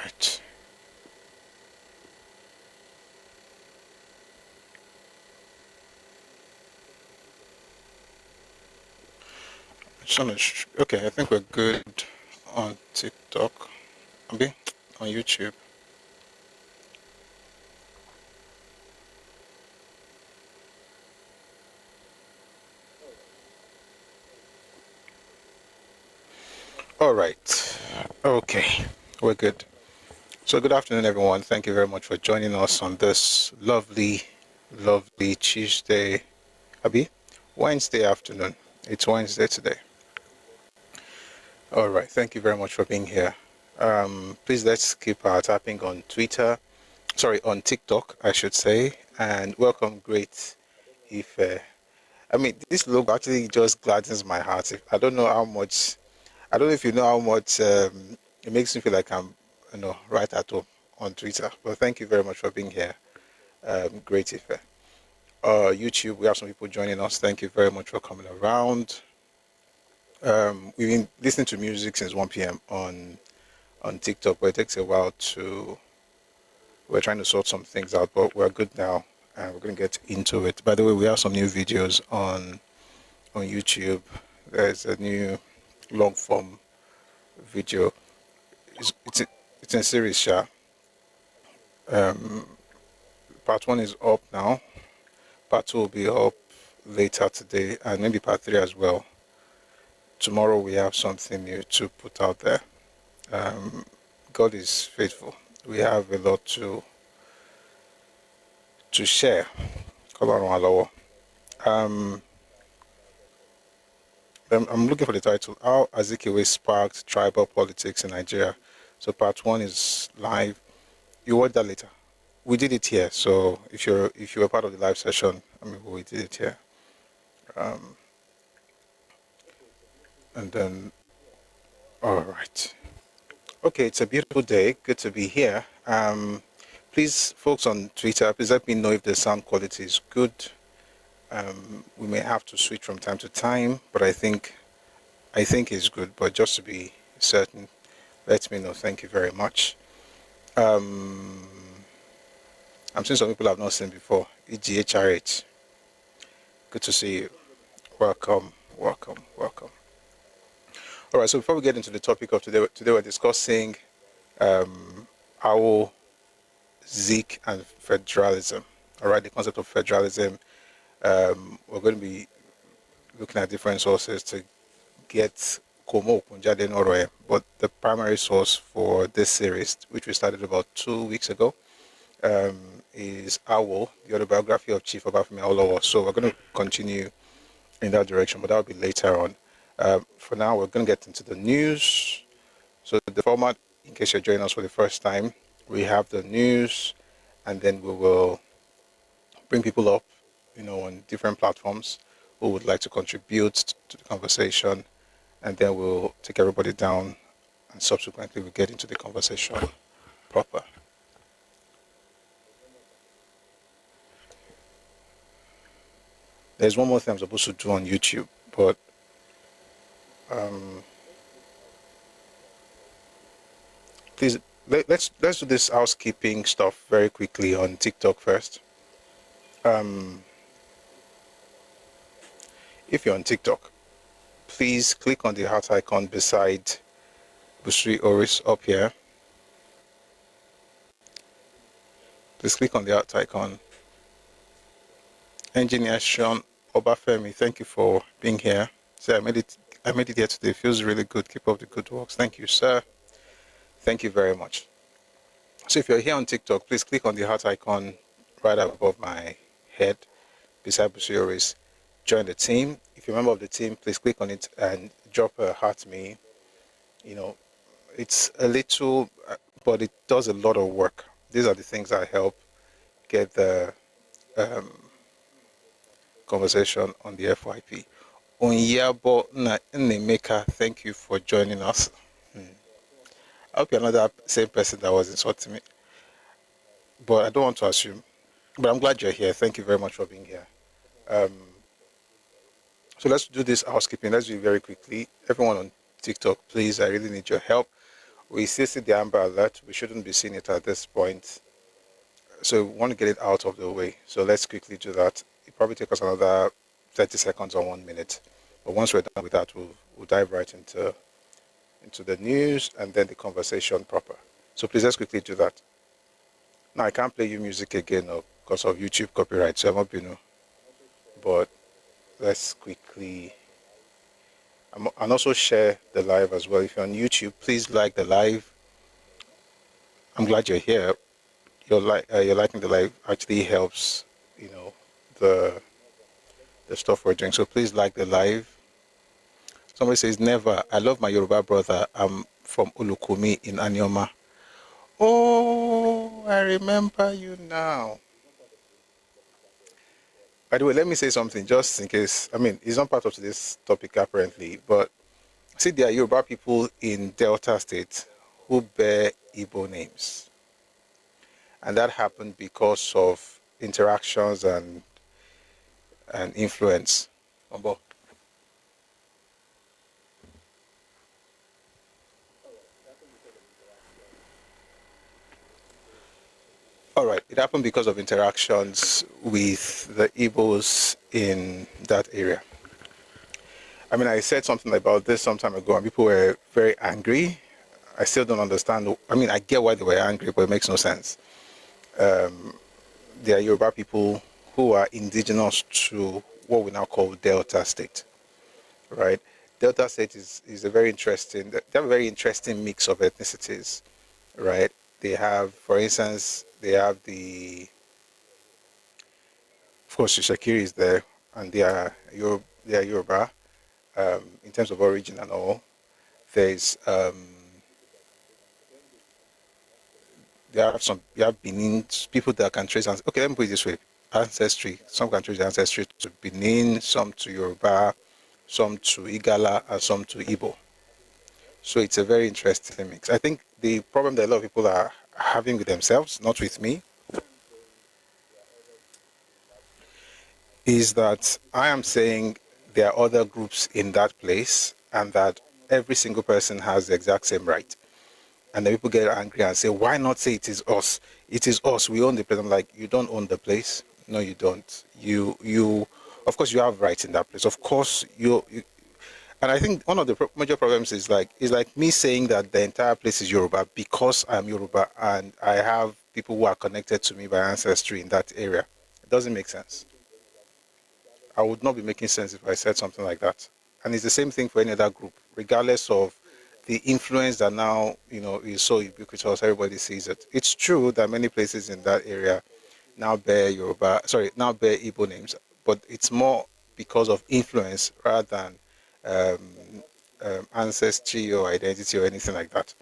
right. Okay, I think we're good on TikTok. Abi, on YouTube. All right. Okay, we're good. So good afternoon, everyone. Thank you very much for joining us on this lovely Tuesday, Abi, Wednesday afternoon. It's Wednesday today. All right. Thank you very much for being here. Please let's keep our tapping on Twitter. Sorry, on TikTok, I should say. And welcome, great Ife. I mean, this logo actually just gladdens my heart. I don't know how much. I don't know if you know how much it makes me feel like I'm, right at home on Twitter. But thank you very much for being here. Great Ife. YouTube, we have some people joining us. Thank you very much for coming around. We've been listening to music since 1 p.m. on TikTok, but it takes a while to. We're trying to sort some things out, but we're good now, and we're going to get into it. By the way, we have some new videos on YouTube. There's a new long form video. It's in series, Sha. Part 1 is up now. Part 2 will be up later today, and maybe part 3 as well. Tomorrow we have something new to put out there. God is faithful. We have a lot to share. I'm looking for the title, How Azikiwe Sparked Tribal Politics in Nigeria. So part 1 is live. You watch that later. We did it here, so if you were part of the live session, we did it here. And then, all right. Okay, it's a beautiful day. Good to be here. Please, folks on Twitter, please let me know if the sound quality is good. We may have to switch from time to time, but I think it's good. But just to be certain, let me know. Thank you very much. I'm seeing some people I've not seen before. EGHRH. Good to see you. Welcome. All right, so before we get into the topic of today we're discussing our Zik and Federalism. All right, the concept of federalism. We're going to be looking at different sources to get Komo Kunjade Noroe, but the primary source for this series, which we started about 2 weeks ago, is Awo, the autobiography of Chief Obafemi Awolowo. So we're going to continue in that direction, but that'll be later on. For now, we're going to get into the news. So the format, in case you're joining us for the first time, we have the news, and then we will bring people up, on different platforms who would like to contribute to the conversation, and then we'll take everybody down, and subsequently we'll get into the conversation proper. There's one more thing I'm supposed to do on YouTube, but please let's do this housekeeping stuff very quickly on TikTok first. If you're on TikTok, please click on the heart icon beside Busri Oris up here. Please click on the heart icon. Engineer Sean Obafemi, thank you for being here. So I made it here today. It feels really good. Keep up the good works. Thank you, sir. Thank you very much. So if you're here on TikTok, please click on the heart icon right above my head beside Busri Oris. Join the team. If you're a member of the team, please click on it and drop a heart me. It's a little, but it does a lot of work. These are the things that help get the conversation on the FYP. Onyabo Nemeka, thank you for joining us. I hope you're not that same person that was insulting me, but I don't want to assume. But I'm glad you're here. Thank you very much for being here. So let's do this housekeeping. Let's do it very quickly. Everyone on TikTok, please, I really need your help. We still see the Amber Alert. We shouldn't be seeing it at this point. So we want to get it out of the way. So let's quickly do that. It probably take us another 30 seconds or 1 minute. But once we're done with that, we'll dive right into the news and then the conversation proper. So please let's quickly do that. Now I can't play you music again because of YouTube copyright, so I'm not you know. But let's quickly and also share the live as well. If you're on YouTube, please like the live. I'm glad you're here. You're liking the live actually helps, you know, the stuff we're doing. So please like the live. Somebody says never. I love my Yoruba brother. I'm from Olukumi in Anioma. Oh, I remember you now. By the way, let me say something just in case. I mean, it's not part of today's topic apparently, but see, there are Yoruba people in Delta State who bear Igbo names. And that happened because of interactions and influence. All right, it happened because of interactions with the Igbos in that area. I mean, I said something about this some time ago, and people were very angry. I still don't understand. I mean, I get why they were angry, but it makes no sense. There are Yoruba people who are indigenous to what we now call Delta State, right? Delta State is a very interesting, they have a very interesting mix of ethnicities, right? They have, for instance, they have of course, the Shakiri is there, and they are Yoruba in terms of origin and all. There's you have Benin people that can trace. Okay, let me put it this way: ancestry. Some can trace ancestry to Benin, some to Yoruba, some to Igala, and some to Igbo. So it's a very interesting mix. I think the problem that a lot of people are having with themselves, not with me, is that I am saying there are other groups in that place and that every single person has the exact same right. And then people get angry and say, why not say it is us? It is us. We own the place. I'm like, you don't own the place. No, you don't. Of course, you have rights in that place. Of course, and I think one of the major problems is like me saying that the entire place is Yoruba because I'm Yoruba and I have people who are connected to me by ancestry in that area. It doesn't make sense. I would not be making sense if I said something like that. And it's the same thing for any other group, regardless of the influence that now, is so ubiquitous, everybody sees it. It's true that many places in that area now bear Igbo names, but it's more because of influence rather than ancestry or identity or anything like that.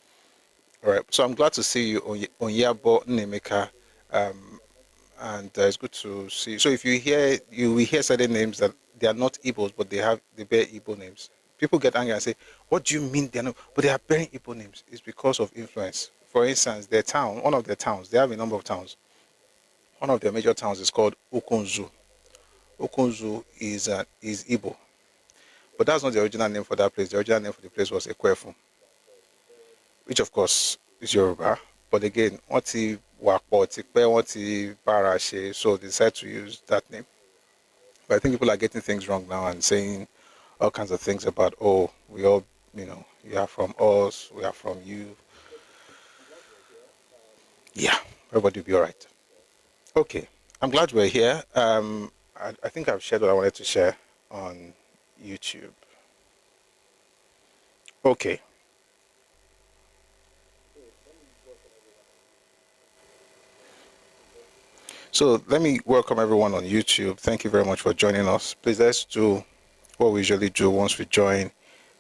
All right, so I'm glad to see you, Onyabo Nemeka. And it's good to see. So if you will hear certain names that they are not Igbos, but they bear Igbo names. People get angry and say, "What do you mean they're not?" But they are bearing Igbo names. It's because of influence. For instance, one of their towns, they have a number of towns. One of their major towns is called Okunzu. Okunzu is Igbo, but that's not the original name for that place. The original name for the place was Ekwefu, which of course is Yoruba. But again, Barashe, so they decided to use that name. But I think people are getting things wrong now and saying all kinds of things about, oh, we all, you are from us, we are from you. Yeah, everybody will be all right. Okay, I'm glad we're here. I think I've shared what I wanted to share on YouTube. Okay. So let me welcome everyone on YouTube. Thank you very much for joining us. Please let's do what we usually do once we join.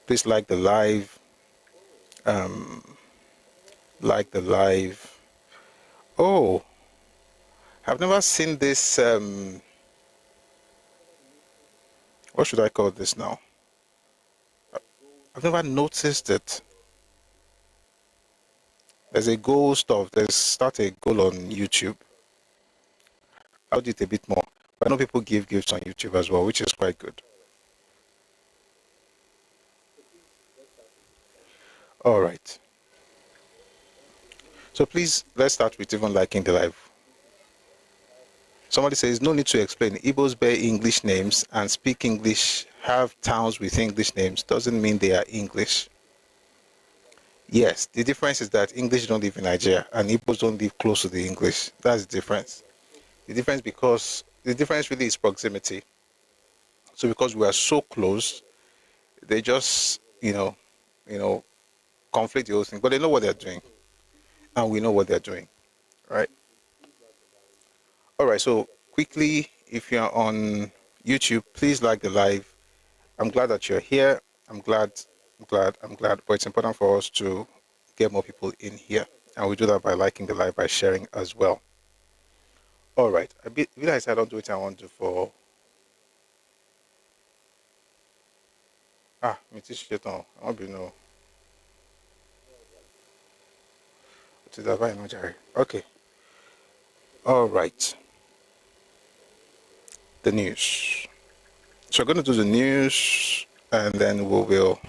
Please like the live. Like the live. Oh, I've never seen this. What should I call this now? I've never noticed it. There's a goal stuff. There's start a goal on YouTube. I'll do it a bit more. But I know people give gifts on YouTube as well, which is quite good. All right. So please, let's start with even liking the live. Somebody says, no need to explain. Igbos bear English names and speak English, have towns with English names. Doesn't mean they are English. Yes, the difference is that English don't live in Nigeria and Igbos don't live close to the English. That's the difference. The difference really is proximity. So because we are so close, they just, conflict the whole thing. But they know what they're doing. And we know what they're doing. Right? All right, so quickly, if you're on YouTube, please like the live. I'm glad that you're here. I'm glad. But it's important for us to get more people in here. And we do that by liking the live, by sharing as well. All right. I realize I don't do it I want to for... me teach it on. I want to know. Okay. All right. The news. So we're going to do the news, and then we will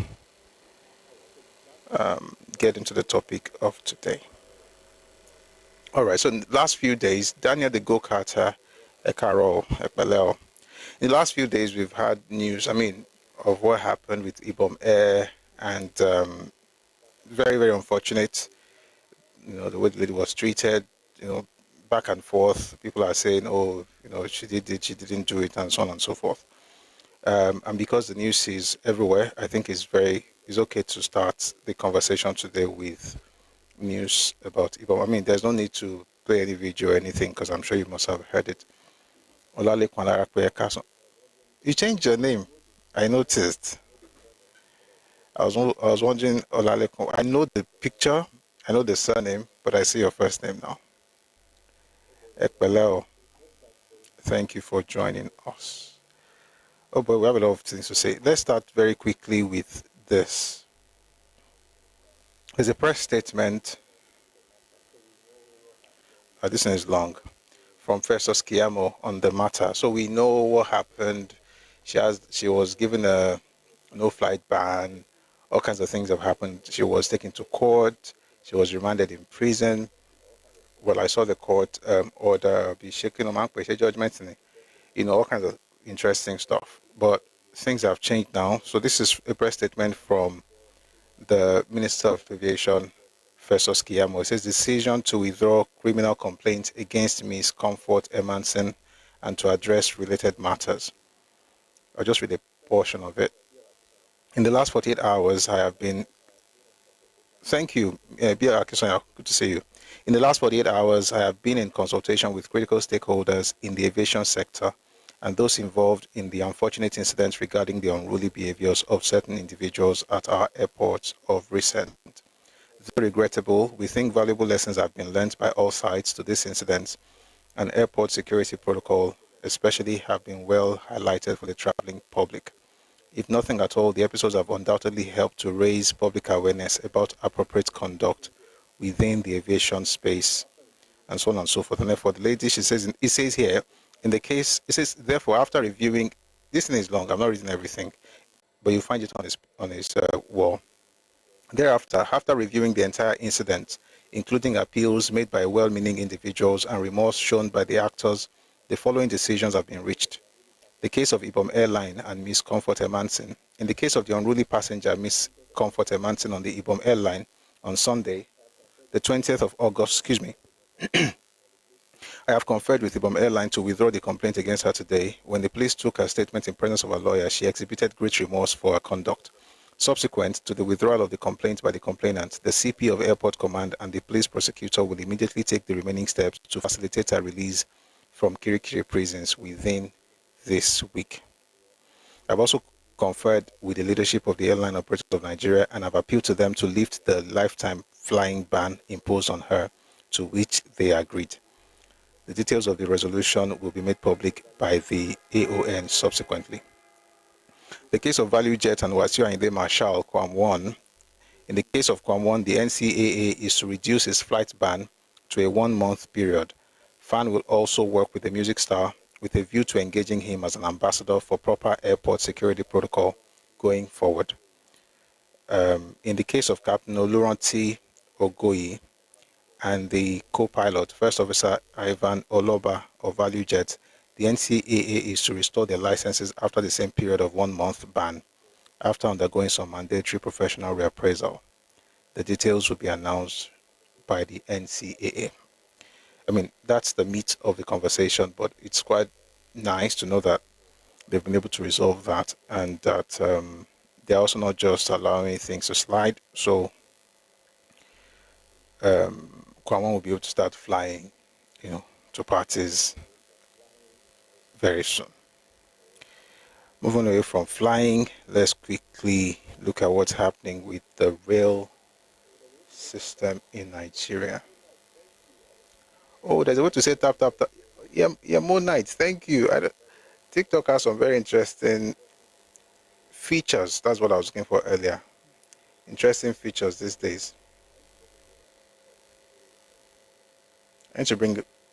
get into the topic of today. All right. So in the last few days, Daniel the go-karter, Ẹkáàbọ. In the last few days, we've had news. Of what happened with Ibom Air, and very, very unfortunate. The way the lady was treated. Back and forth. People are saying, "Oh, she did it, she didn't do it," and so on and so forth. And because the news is everywhere, I think it's okay to start the conversation today with news about Ibom. There's no need to play any video or anything because I'm sure you must have heard it. You changed your name. I noticed. I was wondering, Olalekun. I know the picture, I know the surname, but I see your first name now. Ekpeleo. Thank you for joining us. Oh boy, we have a lot of things to say. Let's start very quickly with this. There's a press statement. This one is long. From Festus Keyamo on the matter. So we know what happened. She was given a no-flight ban. All kinds of things have happened. She was taken to court. She was remanded in prison. Well, I saw the court order be shaking on judgment. All kinds of interesting stuff. But things have changed now. So this is a press statement from the Minister of Aviation, Festus Keyamo. It says, decision to withdraw criminal complaint against Ms. Comfort Emanson and to address related matters. I'll just read a portion of it. In the last 48 hours, I have been... Thank you, Bia Akisonya, good to see you. In the last 48 hours, I have been in consultation with critical stakeholders in the aviation sector and those involved in the unfortunate incidents regarding the unruly behaviors of certain individuals at our airports of recent. Though regrettable, we think valuable lessons have been learned by all sides to this incident, and airport security protocol especially have been well highlighted for the traveling public. If nothing at all, the episodes have undoubtedly helped to raise public awareness about appropriate conduct within the aviation space, and so on and so forth. And therefore, the lady, it says here, in the case, it says, therefore, after reviewing, this thing is long, I'm not reading everything, but you'll find it on his wall. Thereafter, after reviewing the entire incident, including appeals made by well-meaning individuals and remorse shown by the actors, the following decisions have been reached. The case of Ibom Airline and Miss Comfort Emanson. In the case of the unruly passenger, Miss Comfort Emanson on the Ibom Airline on Sunday, the 20th of August, I have conferred with Ibom Airline to withdraw the complaint against her today. When the police took her statement in presence of her lawyer, she exhibited great remorse for her conduct. Subsequent to the withdrawal of the complaint by the complainant, the CP of Airport Command and the police prosecutor will immediately take the remaining steps to facilitate her release from Kirikiri prisons within this week. I've also conferred with the leadership of the airline operators of Nigeria and have appealed to them to lift the lifetime flying ban imposed on her, to which they agreed. The details of the resolution will be made public by the AON subsequently. The case of Value Jet and Wasiu Ayinde Marshal, Quam 1. In the case of Quam 1, the NCAA is to reduce its flight ban to a 1-month period. FAN will also work with the music star with a view to engaging him as an ambassador for proper airport security protocol going forward. In the case of Captain Oluranti Ogoyi, and the co-pilot, First Officer Ivan Oloba of ValueJet, the NCAA is to restore their licenses after the same period of 1 month ban, after undergoing some mandatory professional reappraisal. The details will be announced by the NCAA. I mean, that's the meat of the conversation, but it's quite nice to know that they've been able to resolve that, and that they're also not just allowing things to slide. So Kwamon will be able to start flying, to parties very soon. Moving away from flying, let's quickly look at what's happening with the rail system in Nigeria. Oh, there's a way to say tap, tap, tap. Yeah, more nights. Thank you. TikTok has some very interesting features. That's what I was looking for earlier. Interesting features these days. I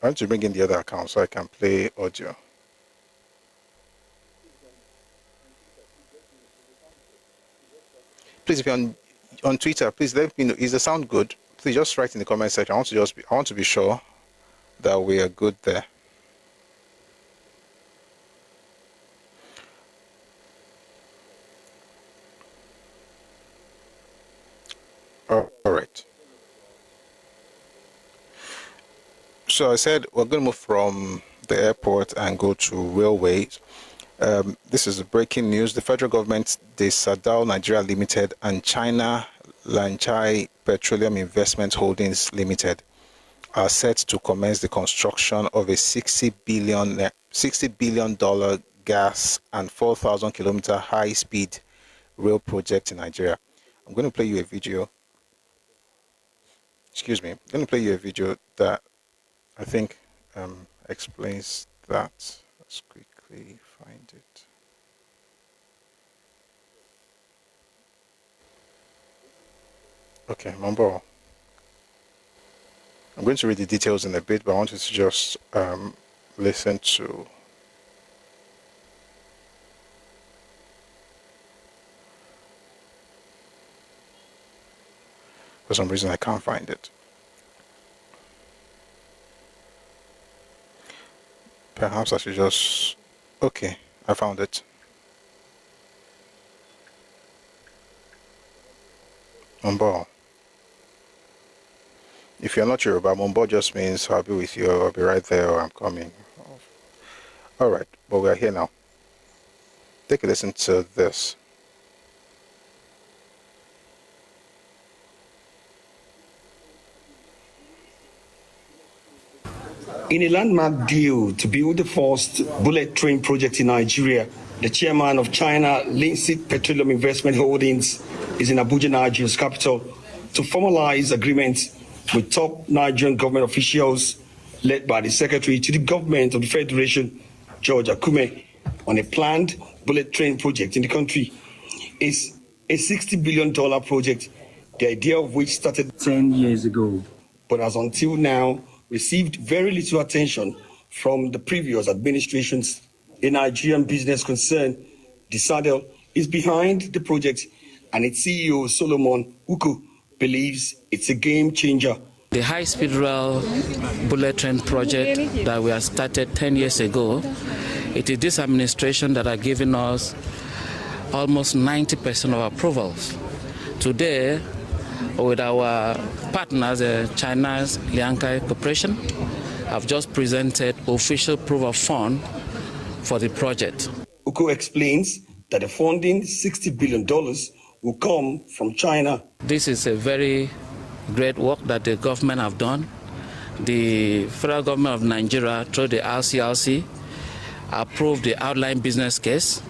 want to bring in the other account so I can play audio. Please, if you're on Twitter, please let me know. Is the sound good? Please just write in the comment section. I want to be sure that we are good there. All right. So I said we're going to move from the airport and go to railways. This is the breaking news. The federal government, the Sadao Nigeria Limited and China Lanchai Petroleum Investment Holdings Limited are set to commence the construction of a $60 billion gas and 4,000 kilometer high-speed rail project in Nigeria. I'm going to play you a video. Excuse me. I'm going to play you a video that I think explains that. Let's quickly find it. Okay, Mambo. I'm going to read the details in a bit, but I wanted to just listen to. For some reason, I can't find it. Perhaps I should just. Okay, I found it. Mambo. If you're not Yoruba, Mambo just means I'll be with you, I'll be right there, or I'm coming. All right, but we're here now. Take a listen to this. In a landmark deal to build the first bullet train project in Nigeria, the chairman of China Zik Petroleum Investment Holdings is in Abuja, Nigeria's capital, to formalize agreements with top Nigerian government officials led by the Secretary to the Government of the Federation, George Akume, on a planned bullet train project in the country. It's a $60 billion project, the idea of which started 10 years ago, but has until now received very little attention from the previous administrations. A Nigerian business concern, Disadel, is behind the project, and its CEO, Solomon Uku, believes it's a game changer. The high-speed rail bullet train project that we have started 10 years ago, it is this administration that are giving us almost 90% of approvals. Today, with our partners, China's Liankai Corporation, have just presented official proof of fund for the project. Uko explains that the funding, $60 billion, will come from China. This is a very great work that the government have done. The federal government of Nigeria, through the RCRC, approved the outline business case.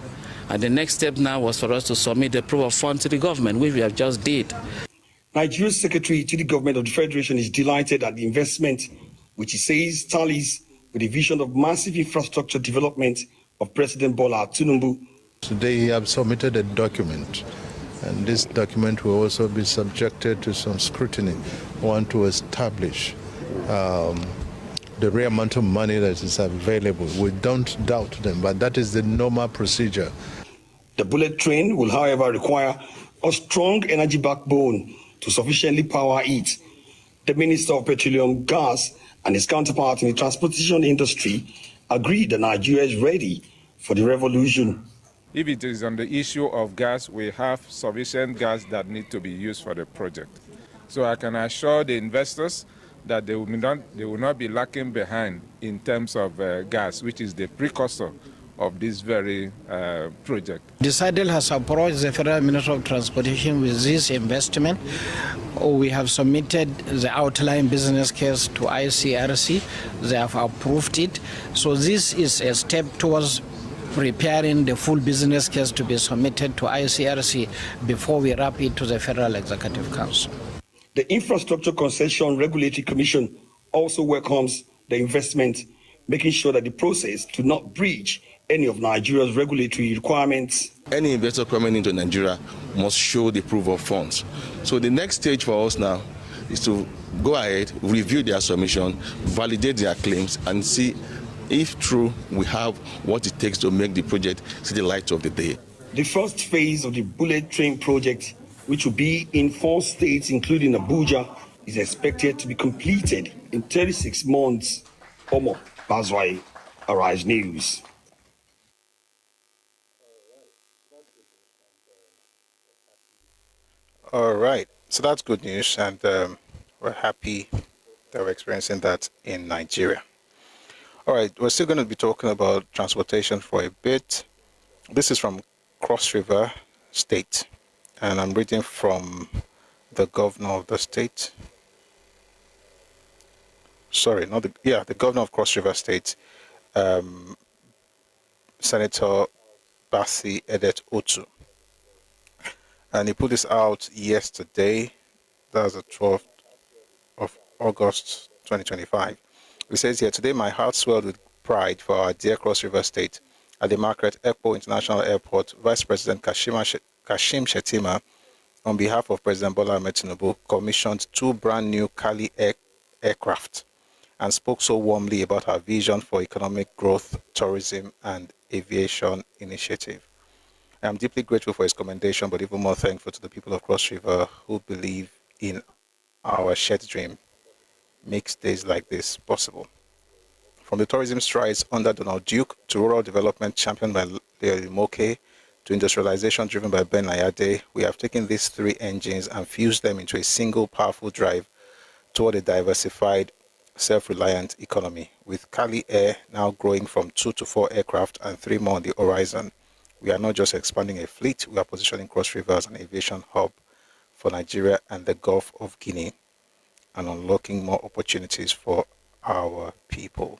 And the next step now was for us to submit the proof of fund to the government, which we have just did. Nigeria's Secretary to the Government of the Federation is delighted at the investment, which he says tallies with the vision of massive infrastructure development of President Bola Tinubu. Today he has submitted a document, and this document will also be subjected to some scrutiny. We want to establish the real amount of money that is available. We don't doubt them, but that is the normal procedure. The bullet train will, however, require a strong energy backbone to sufficiently power it. The Minister of Petroleum, Gas, and his counterpart in the transportation industry agreed that Nigeria is ready for the revolution. If it is on the issue of gas, we have sufficient gas that need to be used for the project. So I can assure the investors that they will not be lacking behind in terms of gas, which is the precursor of this very project. The SADC has approached the Federal Ministry of Transportation with this investment. We have submitted the outline business case to ICRC. They have approved it. So this is a step towards preparing the full business case to be submitted to ICRC before we wrap it to the Federal Executive Council. The Infrastructure Concession Regulatory Commission also welcomes the investment, making sure that the process do not breach any of Nigeria's regulatory requirements. Any investor coming into Nigeria must show the proof of funds. So the next stage for us now is to go ahead, review their submission, validate their claims, and see if true we have what it takes to make the project see the light of the day. The first phase of the bullet train project, which will be in 4 states, including Abuja, is expected to be completed in 36 months or more. Bazwai, Arise News. All right, so that's good news, and we're happy that we're experiencing that in Nigeria. All right, we're still going to be talking about transportation for a bit. This is from Cross River State, and I'm reading from the governor of the state. Sorry, not the governor of Cross River State, Senator Basi Edet Otu. And he put this out yesterday. That's the 12th of August 2025. He says here, today my heart swelled with pride for our dear Cross River State. At the Margaret Ekpo International Airport, Vice President Kashim Shettima, on behalf of President Bola Ahmed Tinubu, commissioned 2 brand new Kali aircraft and spoke so warmly about our vision for economic growth, tourism, and aviation initiative. I am deeply grateful for his commendation, but even more thankful to the people of Cross River who believe in our shared dream makes days like this possible. From the tourism strides under Donald Duke to rural development championed by Leo Moke to industrialization driven by Ben Ayade, we have taken these 3 engines and fused them into a single powerful drive toward a diversified, self-reliant economy. With Kali Air now growing from 2 to 4 aircraft and 3 more on the horizon, we are not just expanding a fleet, we are positioning Cross River as an aviation hub for Nigeria and the Gulf of Guinea, and unlocking more opportunities for our people.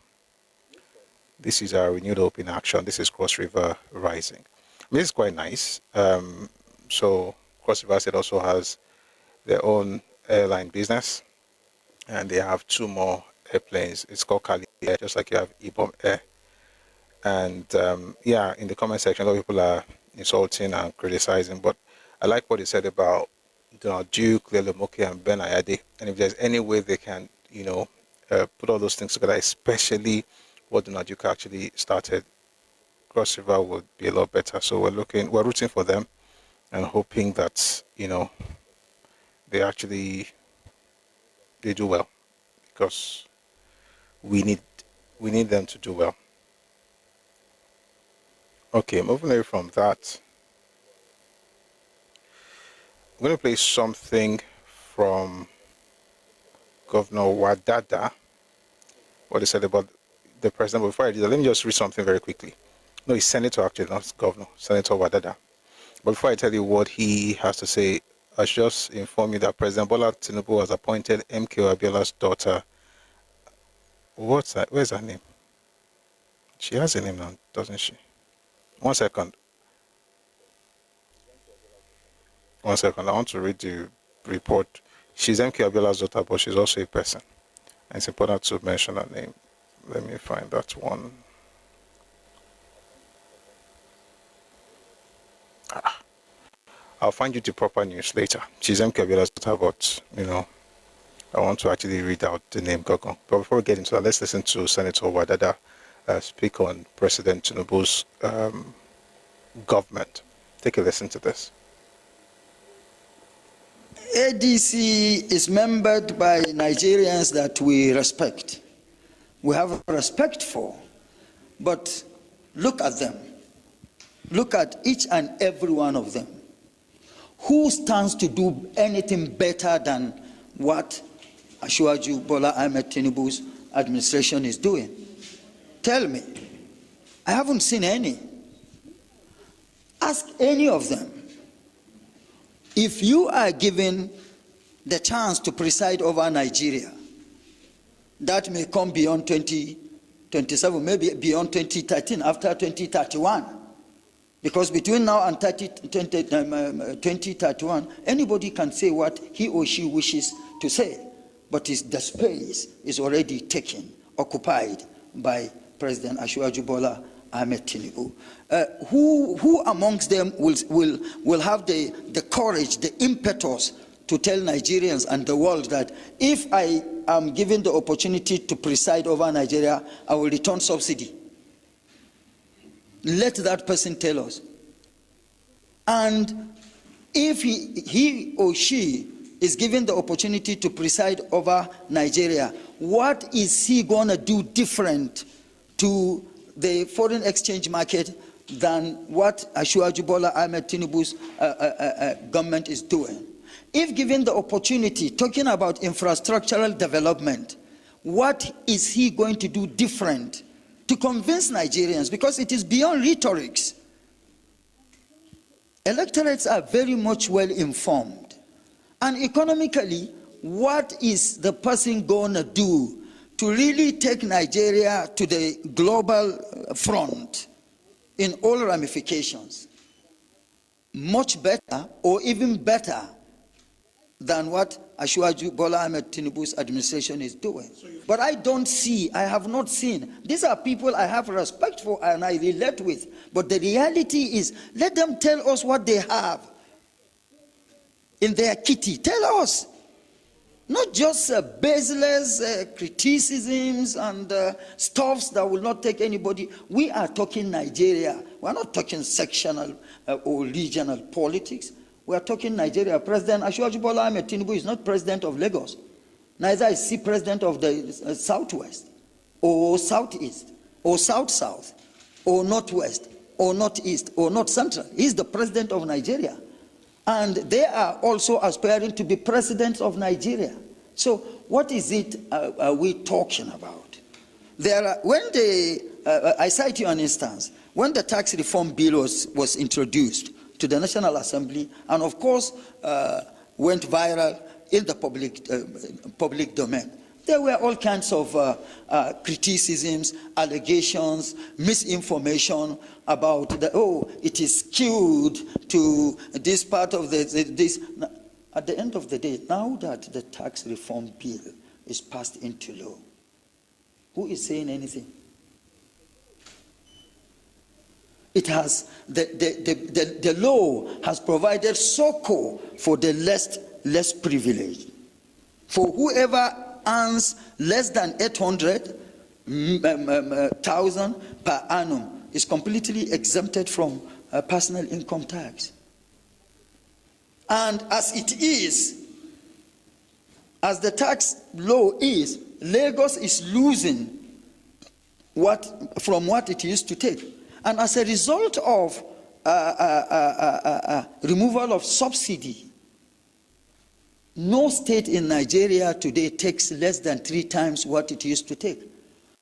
This is our renewed hope in action. This is Cross River Rising. This is quite nice. So Cross River State also has their own airline business, and they have 2 more airplanes. It's called Kali Air, just like you have Ibom Air. And in the comment section, a lot of people are insulting and criticizing, but I like what he said about Donald Duke, Lele Moke, and Ben Ayade. And if there's any way they can, put all those things together, especially what Donald Duke actually started, Cross River would be a lot better. So we're rooting for them and hoping that, they do well, because we need them to do well. Okay, moving away from that, I'm going to play something from Governor Wadada, what he said about the president. But before I do that, let me just read something very quickly. No, he's Senator actually, not Governor, Senator Wadada. But before I tell you what he has to say, I should just inform you that President Bola Tinubu has appointed MKO Abiola's daughter. What's that? Where's her name? She has a name now, doesn't she? One second. I want to read the report. She's MK Abiola's daughter, but she's also a person. And it's important to mention her name. Let me find that one. I'll find you the proper news later. She's MK Abiola's daughter, but, I want to actually read out the name Gogon. But before we get into that, let's listen to Senator Wadada speak on President Tinubu's government. Take a listen to this. ADC is membered by Nigerians that we respect. We have respect for. But look at them. Look at each and every one of them. Who stands to do anything better than what Asiwaju Bola Ahmed Tinubu's administration is doing? Tell me. I haven't seen any. Ask any of them. If you are given the chance to preside over Nigeria, that may come beyond 2027, maybe beyond 2013, after 2031. Because between now and 2031, anybody can say what he or she wishes to say. But the space is already taken, occupied by President Asiwaju Bola Ahmed Tinubu. Who amongst them will have the courage, the impetus to tell Nigerians and the world that if I am given the opportunity to preside over Nigeria, I will return subsidy? Let that person tell us. And if he or she is given the opportunity to preside over Nigeria, what is he going to do different to the foreign exchange market than what Asiwaju Bola Ahmed Tinubu's government is doing? If given the opportunity, talking about infrastructural development, what is he going to do different to convince Nigerians? Because it is beyond rhetorics. Electorates are very much well informed. And economically, what is the person going to do to really take Nigeria to the global front in all ramifications? Much better, or even better, than what Asiwaju Bola Ahmed Tinubu's administration is doing. But I don't see, I have not seen. These are people I have respect for and I relate with. But the reality is, let them tell us what they have in their kitty. Tell us. Not just baseless criticisms and stuffs that will not take anybody. We are talking Nigeria. We are not talking sectional or regional politics. We are talking Nigeria. President Asiwaju Bola Ahmed Tinubu is not president of Lagos. Neither is he president of the Southwest, or Southeast, or South-South, or Northwest, or Northeast, or North Central. He is the president of Nigeria. And they are also aspiring to be presidents of Nigeria. So what is it are we talking about? I cite you an instance. When the tax reform bill was introduced to the National Assembly, and of course went viral in the public domain, there were all kinds of criticisms, allegations, misinformation about it is skewed to this part of this. At the end of the day, now that the tax reform bill is passed into law, who is saying anything? It has the law has provided succor for the less privileged. For whoever earns less than 800,000 per annum is completely exempted from personal income tax. And as it is, as the tax law is, Lagos is losing from what it used to take. And as a result of removal of subsidy, no state in Nigeria today takes less than 3 times what it used to take.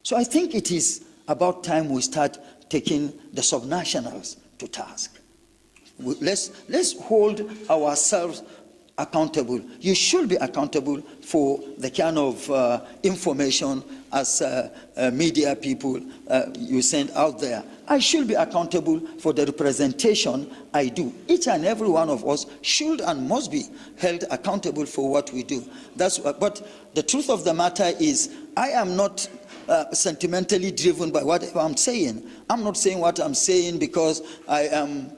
So I think it is about time we start taking the subnationals to task. Let's hold ourselves accountable. You should be accountable for the kind of information as media people you send out there. I should be accountable for the representation I do. Each and every one of us should and must be held accountable for what we do. But the truth of the matter is, I am not sentimentally driven by whatever I'm saying. I'm not saying what I'm saying because I am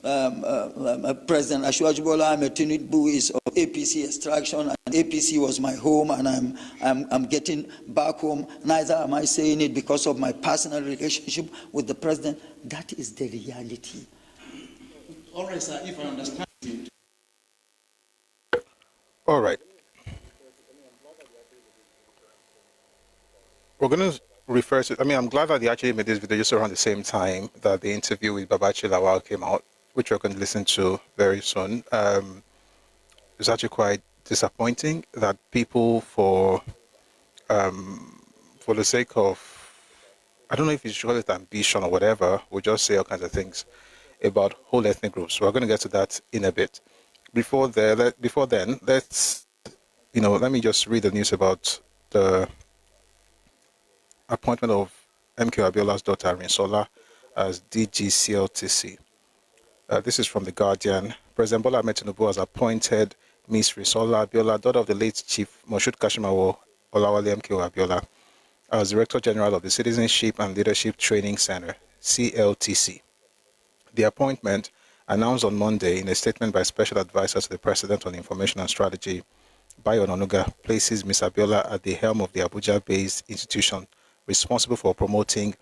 President Asiwaju Bola Ahmed Tinubu is of APC extraction, and APC was my home, and I'm getting back home. Neither am I saying it because of my personal relationship with the president. That is the reality. All right, sir, if I understand it. All right. We're going to refer to, I'm glad that they actually made this video just around the same time that the interview with Babachir Lawal came out, which we're going to listen to very soon. It's actually quite disappointing that people, for the sake of, I don't know if you should call it ambition or whatever, will just say all kinds of things about whole ethnic groups. We're going to get to that in a bit. Before then, let's, let me just read the news about the appointment of MK Abiola's daughter, Rinsola, as DGCLTC. This is from The Guardian. President Bola Ahmed Tinubu has appointed Ms. Rinsola Abiola, daughter of the late Chief Moshood Kashimawo Olawale MKO Abiola, as Director General of the Citizenship and Leadership Training Center, CLTC. The appointment, announced on Monday in a statement by Special Advisor to the President on Information and Strategy, Bayo Onanuga, places Ms. Abiola at the helm of the Abuja-based institution responsible for promoting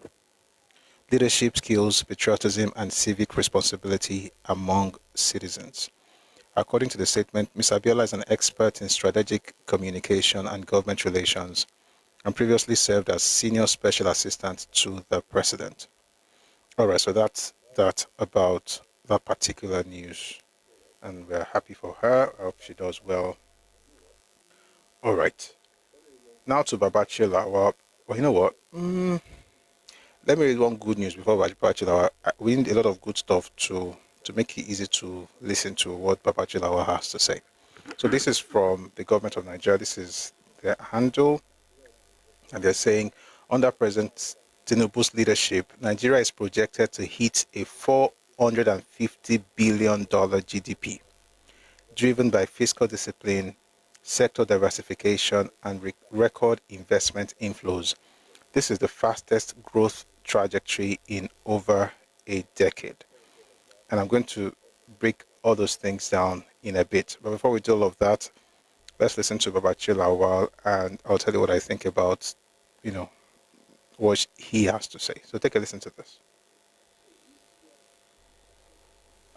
leadership skills, patriotism, and civic responsibility among citizens. According to the statement, Ms. Abiola is an expert in strategic communication and government relations and previously served as Senior Special Assistant to the President. All right, so that's that about that particular news, and we're happy for her. I hope she does well. All right, now to Babachir Lawal. Well, you know what? Let me read one good news before Babachir Lawal. We need a lot of good stuff to make it easy to listen to what Babachir Lawal has to say. So this is from the government of Nigeria. This is their handle, and they're saying, under President Tinubu's leadership, Nigeria is projected to hit a $450 billion GDP, driven by fiscal discipline, sector diversification, and record investment inflows. This is the fastest growth trajectory in over a decade. And I'm going to break all those things down in a bit. But before we do all of that, let's listen to Babachir Lawal, and I'll tell you what I think about, what he has to say. So take a listen to this.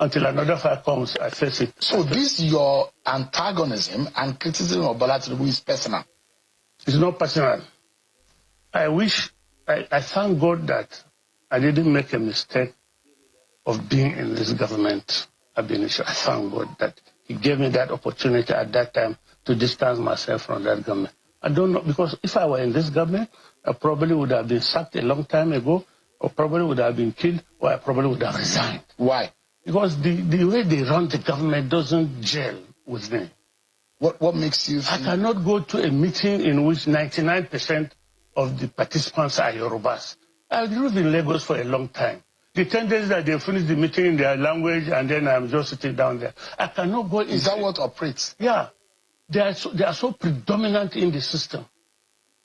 Until another fire comes, I face it. So this, your antagonism and criticism of Bola Tinubu is personal? It's not personal. I thank God that I didn't make a mistake of being in this government. I thank God that he gave me that opportunity at that time to distance myself from that government. I don't know, because if I were in this government, I probably would have been sacked a long time ago, or probably would have been killed, or I probably would have resigned. Why? Because the way they run the government doesn't gel with me. What makes you think? I cannot go to a meeting in which 99% of the participants are Yorubas. I've lived in Lagos for a long time. The tendency that they finish the meeting in their language and then I'm just sitting down there. I cannot go. Is that what operates? Yeah. They are so predominant in the system.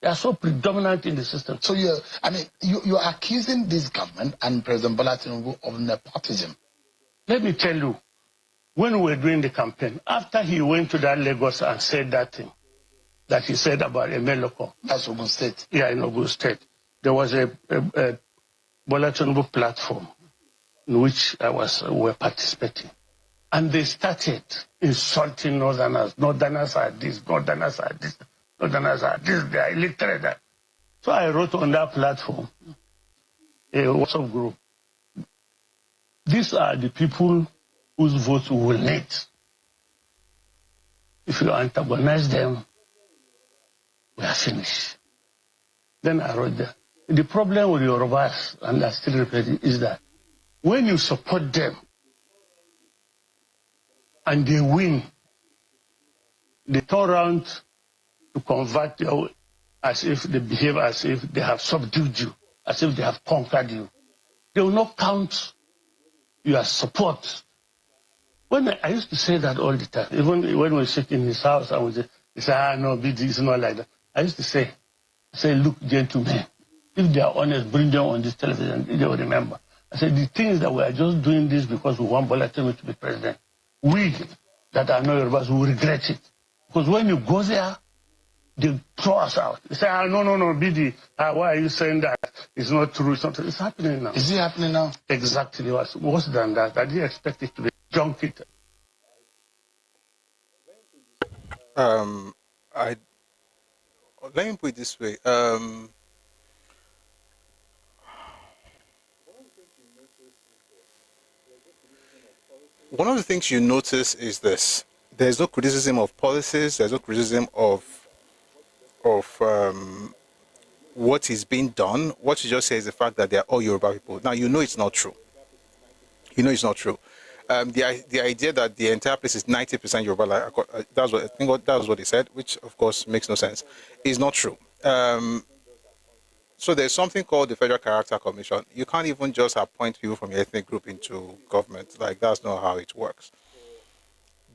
They are so predominant in the system. So you're accusing this government and President Bola Tinubu of nepotism. Let me tell you, when we were doing the campaign, after he went to that Lagos and said that thing that he said about Emeloko. That's Ogun State. Yeah, in Ogun State. There was a Bola Tinubu platform in which were participating. And they started insulting Northerners. Northerners are this, Northerners are this, Northerners are this, they are illiterate. So I wrote on that platform a WhatsApp group. These are the people whose votes we will need. If you antagonize them, we are finished. Then I wrote that. The problem with Yorubas, and I still repeat it, is that when you support them and they win, they turn around to convert you as if they behave as if they have subdued you, as if they have conquered you. They will not count your support. I used to say that all the time, even when we sit in his house and we say, no, BD is not like that. I used to say, look, gentlemen, if they are honest, bring them on this television, they will remember. I said, the thing is that we are just doing this because we want Bola Tinubu to be president. We that are not Yorubas will regret it. Because when you go there, they throw us out. They say, no, BD, why are you saying that? It's not true. It's happening now. Is it happening now? Exactly. Worse than that. I didn't expect it to be junket. I let me put it this way. One of the things you notice is this: there's no criticism of policies. There's no criticism of what is being done. What you just say is the fact that they are all Yoruba people. Now you know it's not true. You know it's not true. The idea that the entire place is 90% Yoruba, like that's what I think. That was what he said, which of course makes no sense. Is not true. So there's something called the Federal Character Commission. You can't even just appoint people from your ethnic group into government. Like, that's not how it works.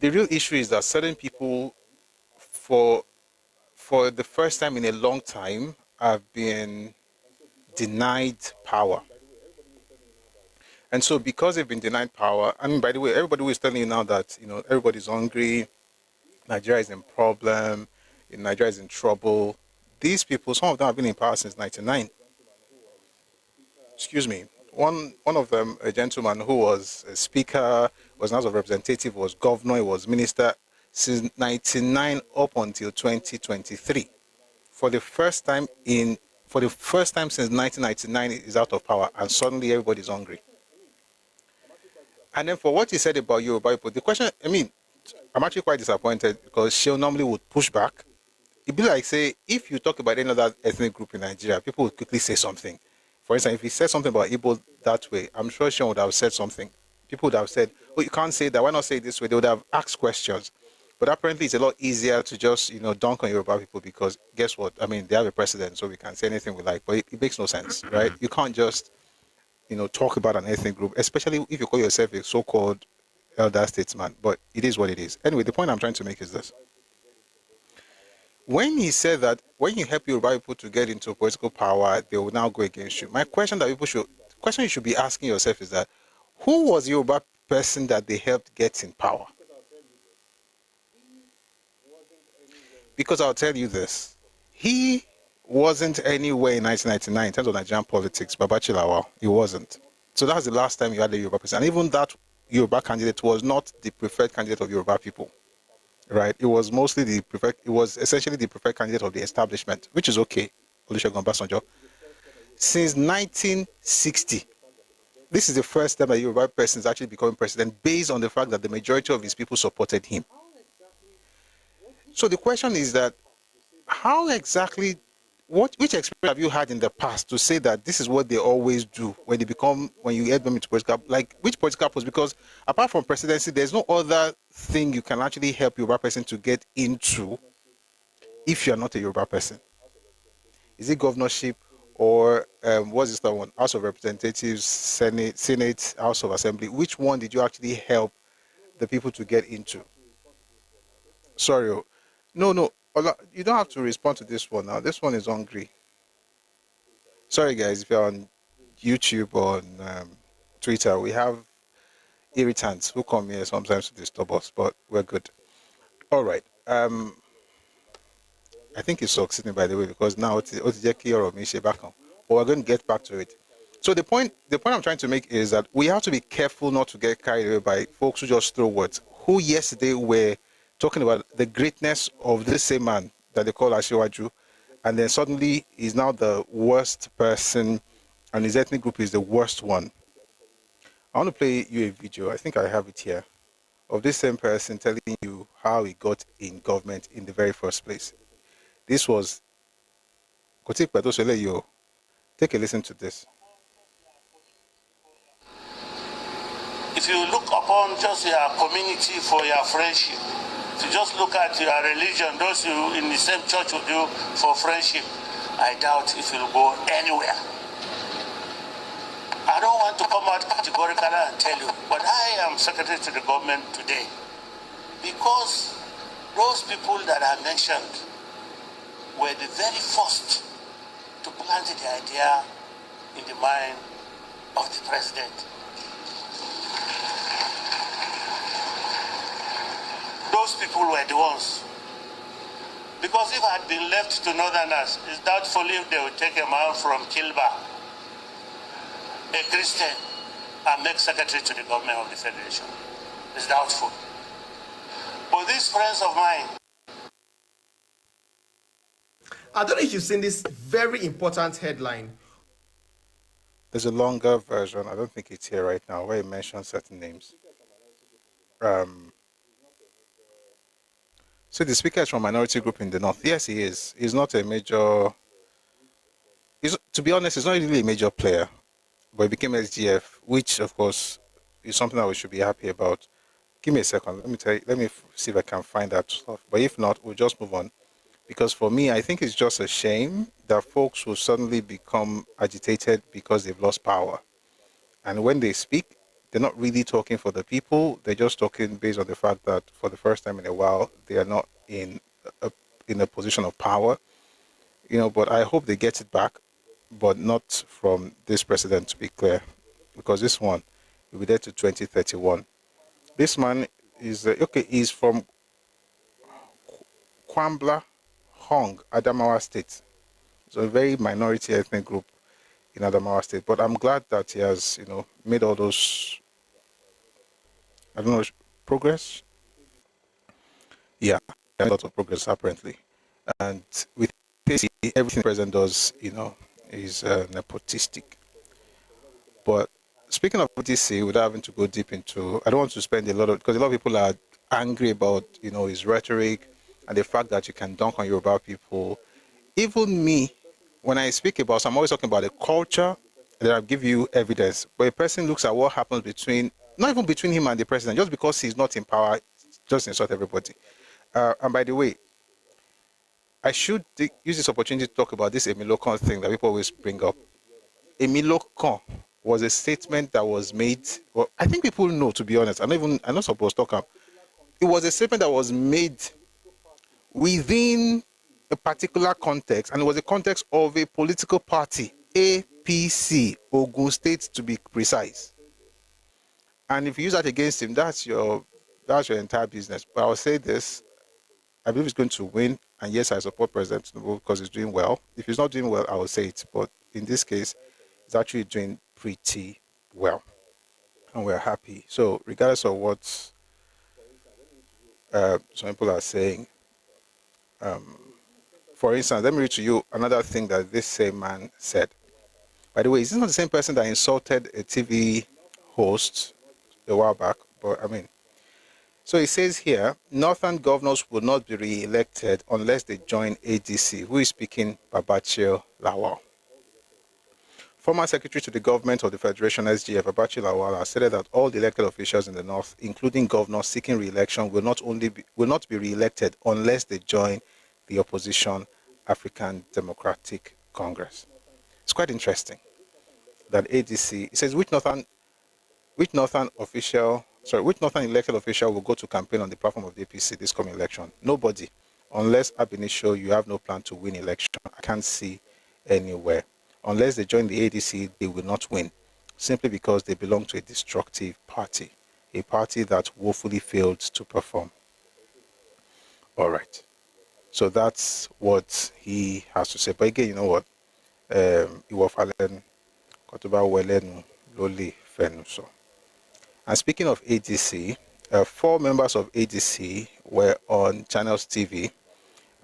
The real issue is that certain people, for the first time in a long time, have been denied power. And so because they've been denied power, I mean, by the way, everybody who is telling you now that, everybody's hungry, Nigeria is in problem, Nigeria is in trouble. These people, some of them have been in power since 99. Excuse me. One of them, a gentleman who was a speaker, was an House of Representative, was governor, was minister since 99 up until 2023. For the first time since 1999, is out of power, and suddenly everybody's hungry. And then for what he said about Yoruba people, the question, I'm actually quite disappointed because she normally would push back. It'd be like, say, if you talk about any other ethnic group in Nigeria, people would quickly say something. For instance, if he said something about Igbo that way, I'm sure Sean would have said something. People would have said, oh, you can't say that, why not say it this way? They would have asked questions. But apparently it's a lot easier to just, dunk on Yoruba people because guess what? They have a president, so we can say anything we like. But it makes no sense, right? You can't just, talk about an ethnic group, especially if you call yourself a so-called elder statesman. But it is what it is. Anyway, the point I'm trying to make is this. When he said that when you help Yoruba people to get into political power, they will now go against you. My question question you should be asking yourself is that who was the Yoruba person that they helped get in power? Because I'll tell you this, he wasn't anywhere in 1999 in terms of Nigerian politics, Babachir Lawal. He wasn't. So that was the last time you had a Yoruba person. And even that Yoruba candidate was not the preferred candidate of Yoruba people. Right, it was mostly it was essentially the preferred candidate of the establishment, which is okay, Olusegun Obasanjo. Since 1960, this is the first time a Yoruba person is actually becoming president based on the fact that the majority of his people supported him. So the question is that, how exactly, which experience have you had in the past to say that this is what they always do when you get them into political, like which political post? Because apart from presidency, there's no other thing you can actually help Yoruba person to get into if you're not a Yoruba person. Is it governorship or what's this other one? House of Representatives, Senate, House of Assembly. Which one did you actually help the people to get into? Sorry. No. You don't have to respond to this one now. This one is hungry. Sorry, guys, if you're on YouTube or on Twitter, we have irritants who come here sometimes to disturb us, but we're good. All right. I think it's succeeding, by the way, because now it's back on. But we're going to get back to it. So the point I'm trying to make is that we have to be careful not to get carried away by folks who just throw words, who yesterday were talking about the greatness of this same man that they call Asiwaju, and then suddenly he's now the worst person, and his ethnic group is the worst one. I want to play you a video, I think I have it here, of this same person telling you how he got in government in the very first place. This was... Take a listen to this. If you look upon just your community for your friendship, to just look at your religion, those who in the same church with you for friendship, I doubt if you'll go anywhere. I don't want to come out categorically and tell you, but I am secretary to the government today because those people that I mentioned were the very first to plant the idea in the mind of the president. Those people were the ones. Because if I had been left to Northerners, it's doubtful if they would take a man from Kilba, a Christian, and make secretary to the government of the Federation. It's doubtful. But these friends of mine, I don't know if you've seen this very important headline. There's a longer version. I don't think it's here right now, where it mentions certain names. So the speaker is from minority group in the north. Yes, he is. He's not a major. To be honest, he's not really a major player, but he became SGF, which of course is something that we should be happy about. Give me a second. Let me tell you. Let me see if I can find that stuff. But if not, we'll just move on. Because for me, I think it's just a shame that folks will suddenly become agitated because they've lost power. And when they speak, they're not really talking for the people. They're just talking based on the fact that for the first time in a while, they are not in a position of power. But I hope they get it back, but not from this president, to be clear, because this one will be there to 2031. This man is, he's from Kwambla Hong, Adamawa State. So a very minority ethnic group in Adamawa State. But I'm glad that he has, made all those, progress. Yeah, a lot of progress apparently. And with everything the president does, is nepotistic. But speaking of DC, without having to go deep into, I don't want to spend because a lot of people are angry about, his rhetoric and the fact that you can dunk on Yoruba people. Even me, when I speak about, so I'm always talking about the culture, and I'll give you evidence. But a person looks at what happens not even between him and the president, just because he's not in power, just insult everybody. And by the way, I should use this opportunity to talk about this Emilokon thing that people always bring up. Emilokon was a statement that was made. Well, I think people know, to be honest. I'm not supposed to talk up. It was a statement that was made within a particular context, and it was the context of a political party, APC, Ogun State to be precise. And if you use that against him, that's your entire business. But I'll say this: I believe he's going to win, and yes, I support President Tinubu because he's doing well. If he's not doing well, I will say it. But in this case, he's actually doing pretty well, and we're happy. So regardless of what some people are saying, for instance, let me read to you another thing that this same man said. By the way, is this not the same person that insulted a TV host a while back? But so he says here, Northern governors will not be re-elected unless they join ADC. Who is speaking? Babachir Lawal. Former Secretary to the Government of the Federation, SGF, Babachir Lawal, has said that all the elected officials in the North, including governors seeking re-election, will not be re-elected unless they join the opposition African Democratic Congress. It's quite interesting that ADC, it says which Northern elected official will go to campaign on the platform of the APC this coming election? Nobody. Unless Ab Initio, you have no plan to win election. I can't see anywhere. Unless they join the ADC, they will not win, simply because they belong to a destructive party, a party that woefully failed to perform. All right. So that's what he has to say. But again, you know what? And speaking of ADC, 4 members of ADC were on Channels TV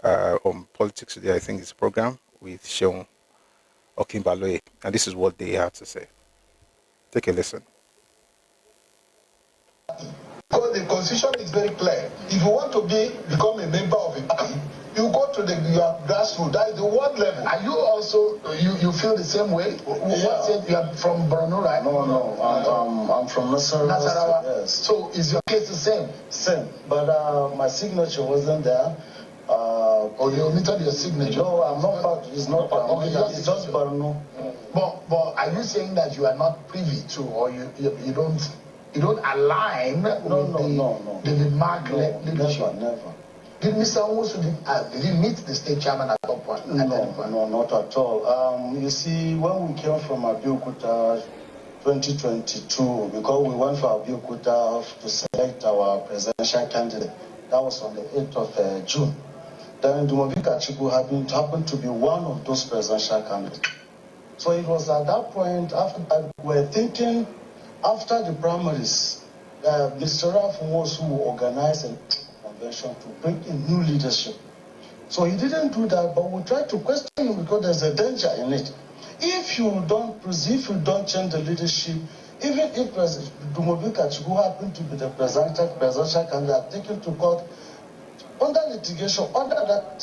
on Politics Today, I think it's a program with Seun Okinbaloye, and this is what they had to say. Take a listen. Because the constitution is very clear. If you want to become a member of a party, you go to your grassroots. That is the ward level. Are you also you feel the same way? What said you are from Borno, right? No. I'm from Nasarawa. Yes. So is your case the same? Same, but my signature wasn't there. Or you omitted your signature? No, I'm not part. It's not part. Okay, it's just Borno. But are you saying that you are not privy to, or you don't align with the mark leadership? Never. Did Mr. Owusu, did he meet the state chairman at that point? No, not at all. You see, when we came from Abeokuta 2022, because we went for Abeokuta to select our presidential candidate, that was on the 8th of June. Then Dumobika Chiku happened to be one of those presidential candidates. So it was at that point, we're thinking, after the primaries, Mr. Raf was who organized a convention to bring in new leadership. So he didn't do that, but we tried to question him because there's a danger in it. If you don't change the leadership, even if President Dumobi Kachugu happened to be the presidential candidate taken to court, under litigation, under that,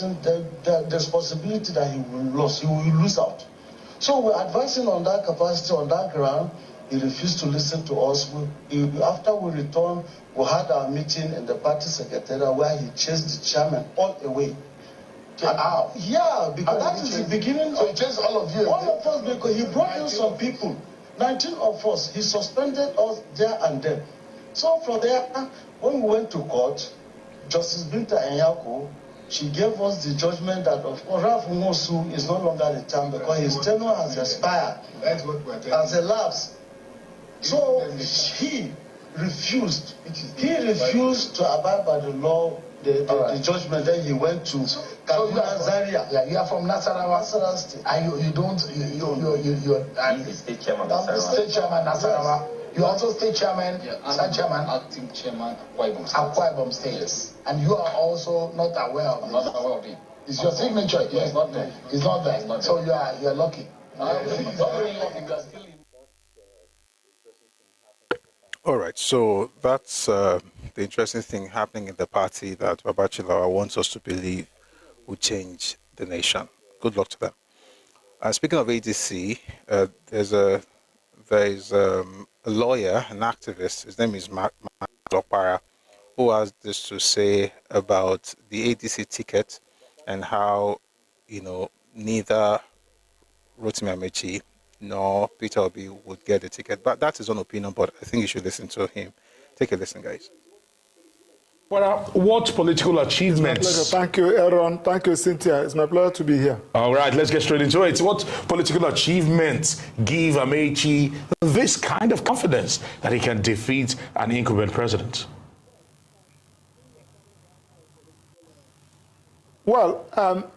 there's possibility that he will lose out. So we're advancing on that capacity, on that ground. He refused to listen to us. After we returned, we had our meeting in the party secretariat where he chased the chairman all away. Yeah, because that is the beginning. So he chased all of you? All of us, because he brought in some people. 19 of us. He suspended us there and then. So from there, when we went to court, Justice Binta Enyako, she gave us the judgment that of course Ralph Mosu is no longer the term because his tenure has expired. That's what we're telling has elapsed. So he refused. He refused to abide by the law, the judgment. Then he went to Kaduna Zaria. Yeah, you are from Nasarawa. Nasarawa State. And you don't and the state chairman. I'm the state chairman Nasarawa. Yes. You also state chairman, chairman, acting chairman, Akwa Ibom State. Yes. And you are also not aware of it. Not aware of it. It's your signature. Yes. It's not there. It's not there. It's not so you are lucky. All right, so that's the interesting thing happening in the party that Babachir Lawal wants us to believe will change the nation. Good luck to them. Speaking of ADC, there's a lawyer, an activist, his name is Mark Opara, who has this to say about the ADC ticket and how, neither Rotimi Amechi nor Peter Obi would get the ticket. But that's his own opinion, but I think you should listen to him. Take a listen, guys. What political achievements? Thank you, Aaron. Thank you, Cynthia. It's my pleasure to be here. All right, let's get straight into it. What political achievements give Amechi this kind of confidence that he can defeat an incumbent president? Well,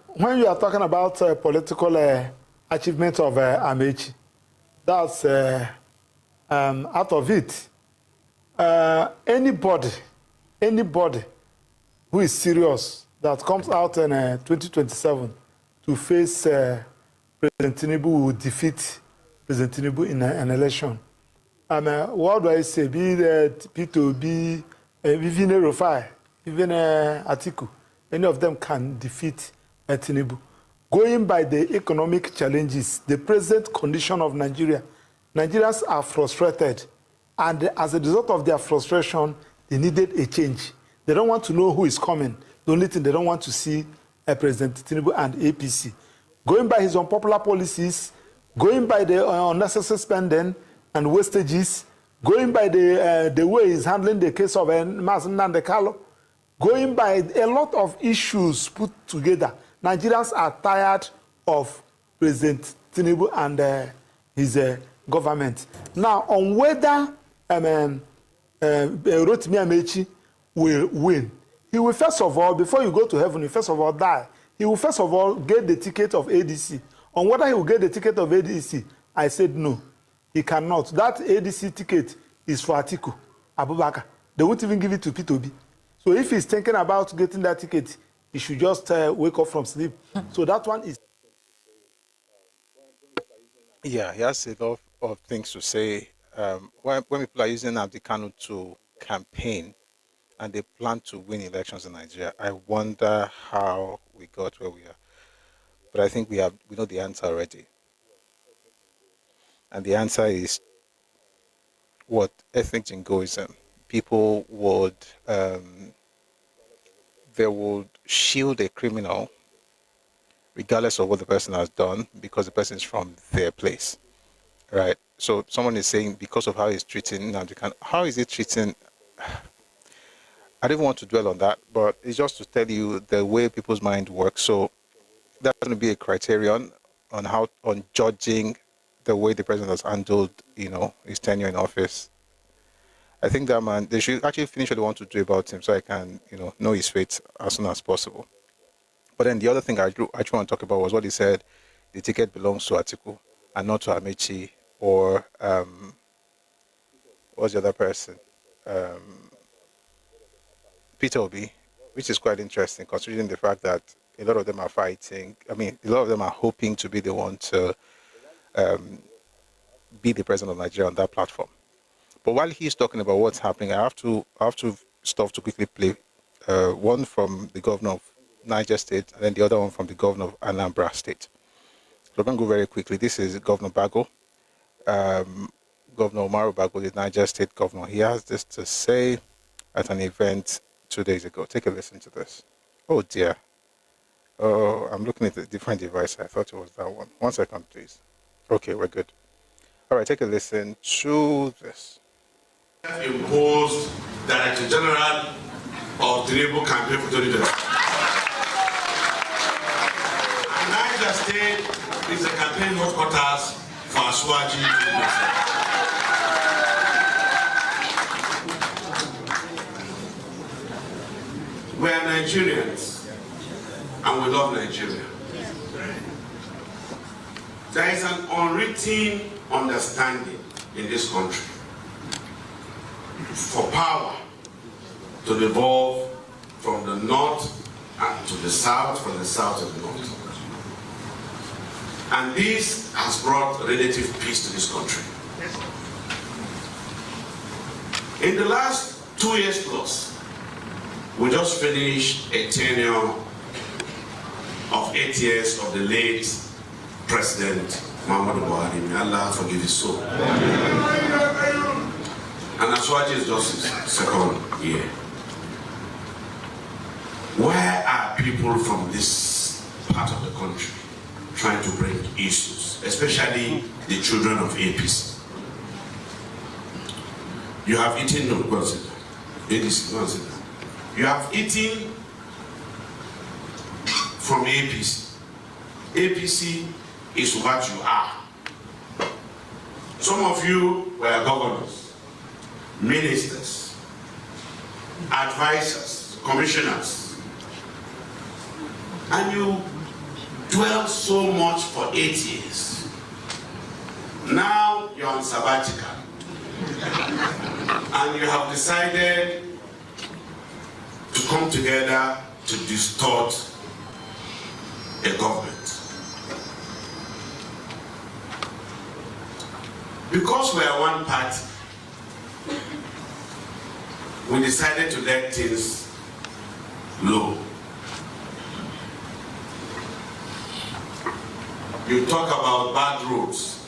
when you are talking about political achievement of Amechi, that's out of it. Anybody who is serious that comes out in 2027 to face President Tinubu will defeat President Tinubu in an election. What do I say? Be that P2B, even Rufai, even Atiku, any of them can defeat Tinubu. Going by the economic challenges, the present condition of Nigeria, Nigerians are frustrated. And as a result of their frustration, they needed a change. They don't want to know who is coming. The only thing they don't want to see President Tinubu and APC. Going by his unpopular policies, going by the unnecessary spending and wastages, going by the way he's handling the case of Nnamdi Kanu, going by a lot of issues put together, Nigerians are tired of President Tinubu and his government. Now, on whether Rotimi Amechi will win, he will first of all, before you go to heaven, you first of all die. He will first of all get the ticket of ADC. On whether he will get the ticket of ADC, I said no, he cannot. That ADC ticket is for Atiku Abubakar. They won't even give it to P2B. So if he's thinking about getting that ticket, he should just wake up from sleep. So that one is... Yeah, he has a lot of things to say. When people are using Nnamdi Kanu to campaign and they plan to win elections in Nigeria, I wonder how we got where we are. But I think we know the answer already. And the answer is what? Ethnic jingoism. People would they would shield a criminal regardless of what the person has done because the person is from their place, right? So someone is saying because of how he's treating Nnamdi Kanu, how is he treating? I don't want to dwell on that, but it's just to tell you the way people's mind works. So that's going to be a criterion on judging the way the president has handled, his tenure in office. I think that man, they should actually finish what they want to do about him so I can, know his fate as soon as possible. But then the other thing I actually want to talk about was what he said, the ticket belongs to Atiku and not to Amechi or, what's the other person? Peter Obi, which is quite interesting considering the fact that a lot of them are fighting. I mean, a lot of them are hoping to be the one to be the president of Nigeria on that platform. But while he's talking about what's happening, I have to stop to quickly play one from the governor of Niger State and then the other one from the governor of Anambra State. So I'm going to go very quickly. This is Governor Bago. Governor Umaru Bago, the Niger State governor. He has this to say at an event 2 days ago. Take a listen to this. Oh dear. Oh, I'm looking at a different device. I thought it was that one. 1 second, please. Okay, we're good. All right, take a listen to this. Imposed Director General of the Labour Campaign for 2020. And Niger State is the campaign headquarters for Aswaji. We are Nigerians and we love Nigeria. There is an unwritten understanding in this country for power to evolve from the north and to the south, from the south to the north. And this has brought relative peace to this country. In the last 2 years plus, we just finished a tenure of 8 years of the late President Muhammadu Buhari. May Allah forgive his soul. And Aswaji is just his second year. Where are people from this part of the country trying to bring issues, especially the children of APC? You have eaten, no, go and sit down. APC, go and sit down. You have eaten from APC. APC is what you are. Some of you were governors, ministers, advisors, commissioners, and you dwelled so much for 8 years. Now you're on sabbatical, and you have decided to come together to distort a government. Because we are one party, we decided to let things low. You talk about bad roads.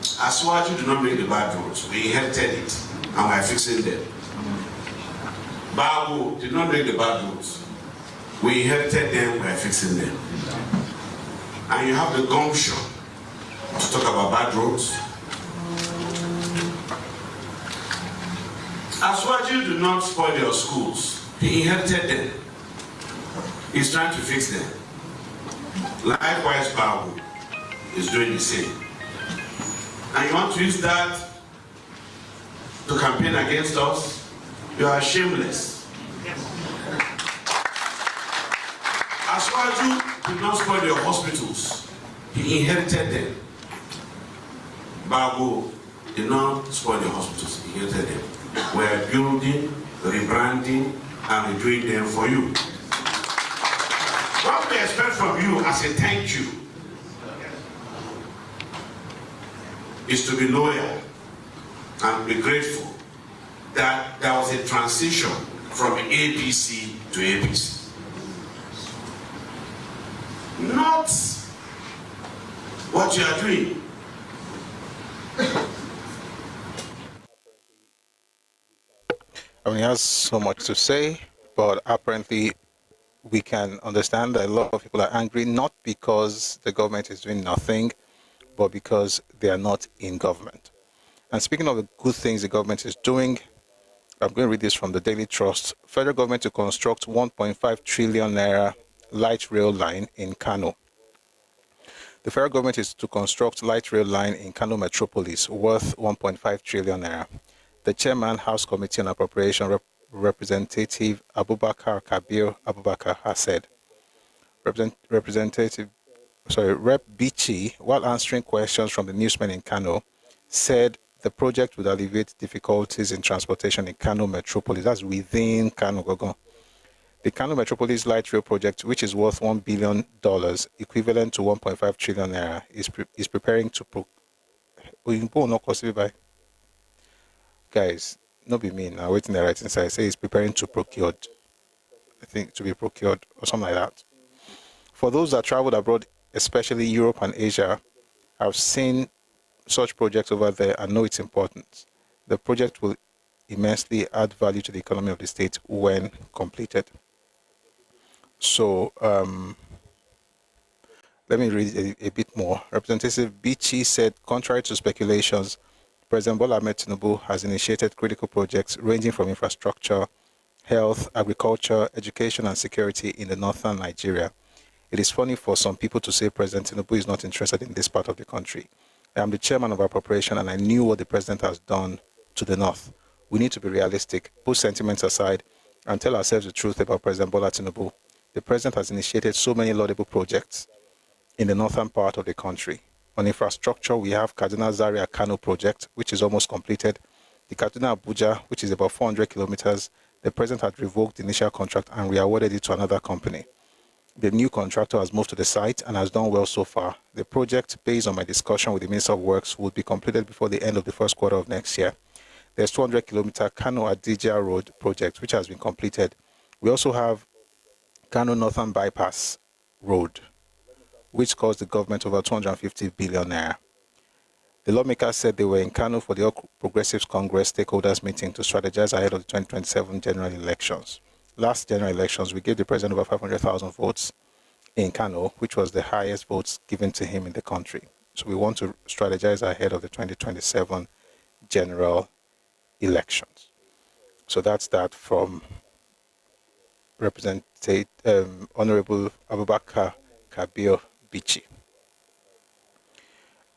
Aswaji did not make the bad roads. We inherited it and we are fixing them. Babu did not make the bad roads. We inherited them, we are fixing them. And you have the gumption to talk about bad roads. Aswaji did not spoil your schools. He inherited them. He's trying to fix them. Likewise, Babu is doing the same. And you want to use that to campaign against us? You are shameless. Aswaji did not spoil your hospitals. He inherited them. Babu did not spoil your hospitals. He inherited them. We are building, rebranding, and redoing them for you. What we expect from you as a thank you is to be loyal and be grateful that there was a transition from APC to APC. Not what you are doing. I mean, he has so much to say, but apparently we can understand that a lot of people are angry, not because the government is doing nothing, but because they are not in government. And speaking of the good things the government is doing, I'm going to read this from the Daily Trust. Federal government to construct 1.5 trillion naira light rail line in Kano. The federal government is to construct light rail line in Kano metropolis worth 1.5 trillion naira. The chairman, House Committee on Appropriation, Representative Abubakar Kabir Abubakar, has said. Rep Bichi, while answering questions from the newsmen in Kano, said the project would alleviate difficulties in transportation in Kano metropolis. That's within Kano Gogon. The Kano Metropolis Light Rail project, which is worth $1 billion, equivalent to 1.5 trillion naira, is preparing to guys, not be me now, waiting the right inside, say it's preparing to procured. I think to be procured or something like that. For those that traveled abroad, especially Europe and Asia, have seen such projects over there and know it's important. The project will immensely add value to the economy of the state when completed. So let me read a bit more. Representative Bichi said, contrary to speculations, President Bola Ahmed Tinubu has initiated critical projects ranging from infrastructure, health, agriculture, education, and security in the northern Nigeria. It is funny for some people to say President Tinubu is not interested in this part of the country. I am the chairman of our corporation, and I knew what the president has done to the north. We need to be realistic, put sentiments aside, and tell ourselves the truth about President Bola Tinubu. The president has initiated so many laudable projects in the northern part of the country. On infrastructure, we have Kaduna Zaria Kano project, which is almost completed. The Kaduna Abuja, which is about 400 kilometers, the president had revoked the initial contract and re-awarded it to another company. The new contractor has moved to the site and has done well so far. The project, based on my discussion with the Minister of Works, will be completed before the end of the first quarter of next year. There's 200-kilometer Kano Adija Road project, which has been completed. We also have Kano Northern Bypass Road, which cost the government over 250 billion naira. The lawmakers said they were in Kano for the All Progressives Congress stakeholders meeting to strategize ahead of the 2027 general elections. Last general elections, we gave the president over 500,000 votes in Kano, which was the highest votes given to him in the country. So we want to strategize ahead of the 2027 general elections. So that's that from Representative Honorable Abubakar Kabir Bichi.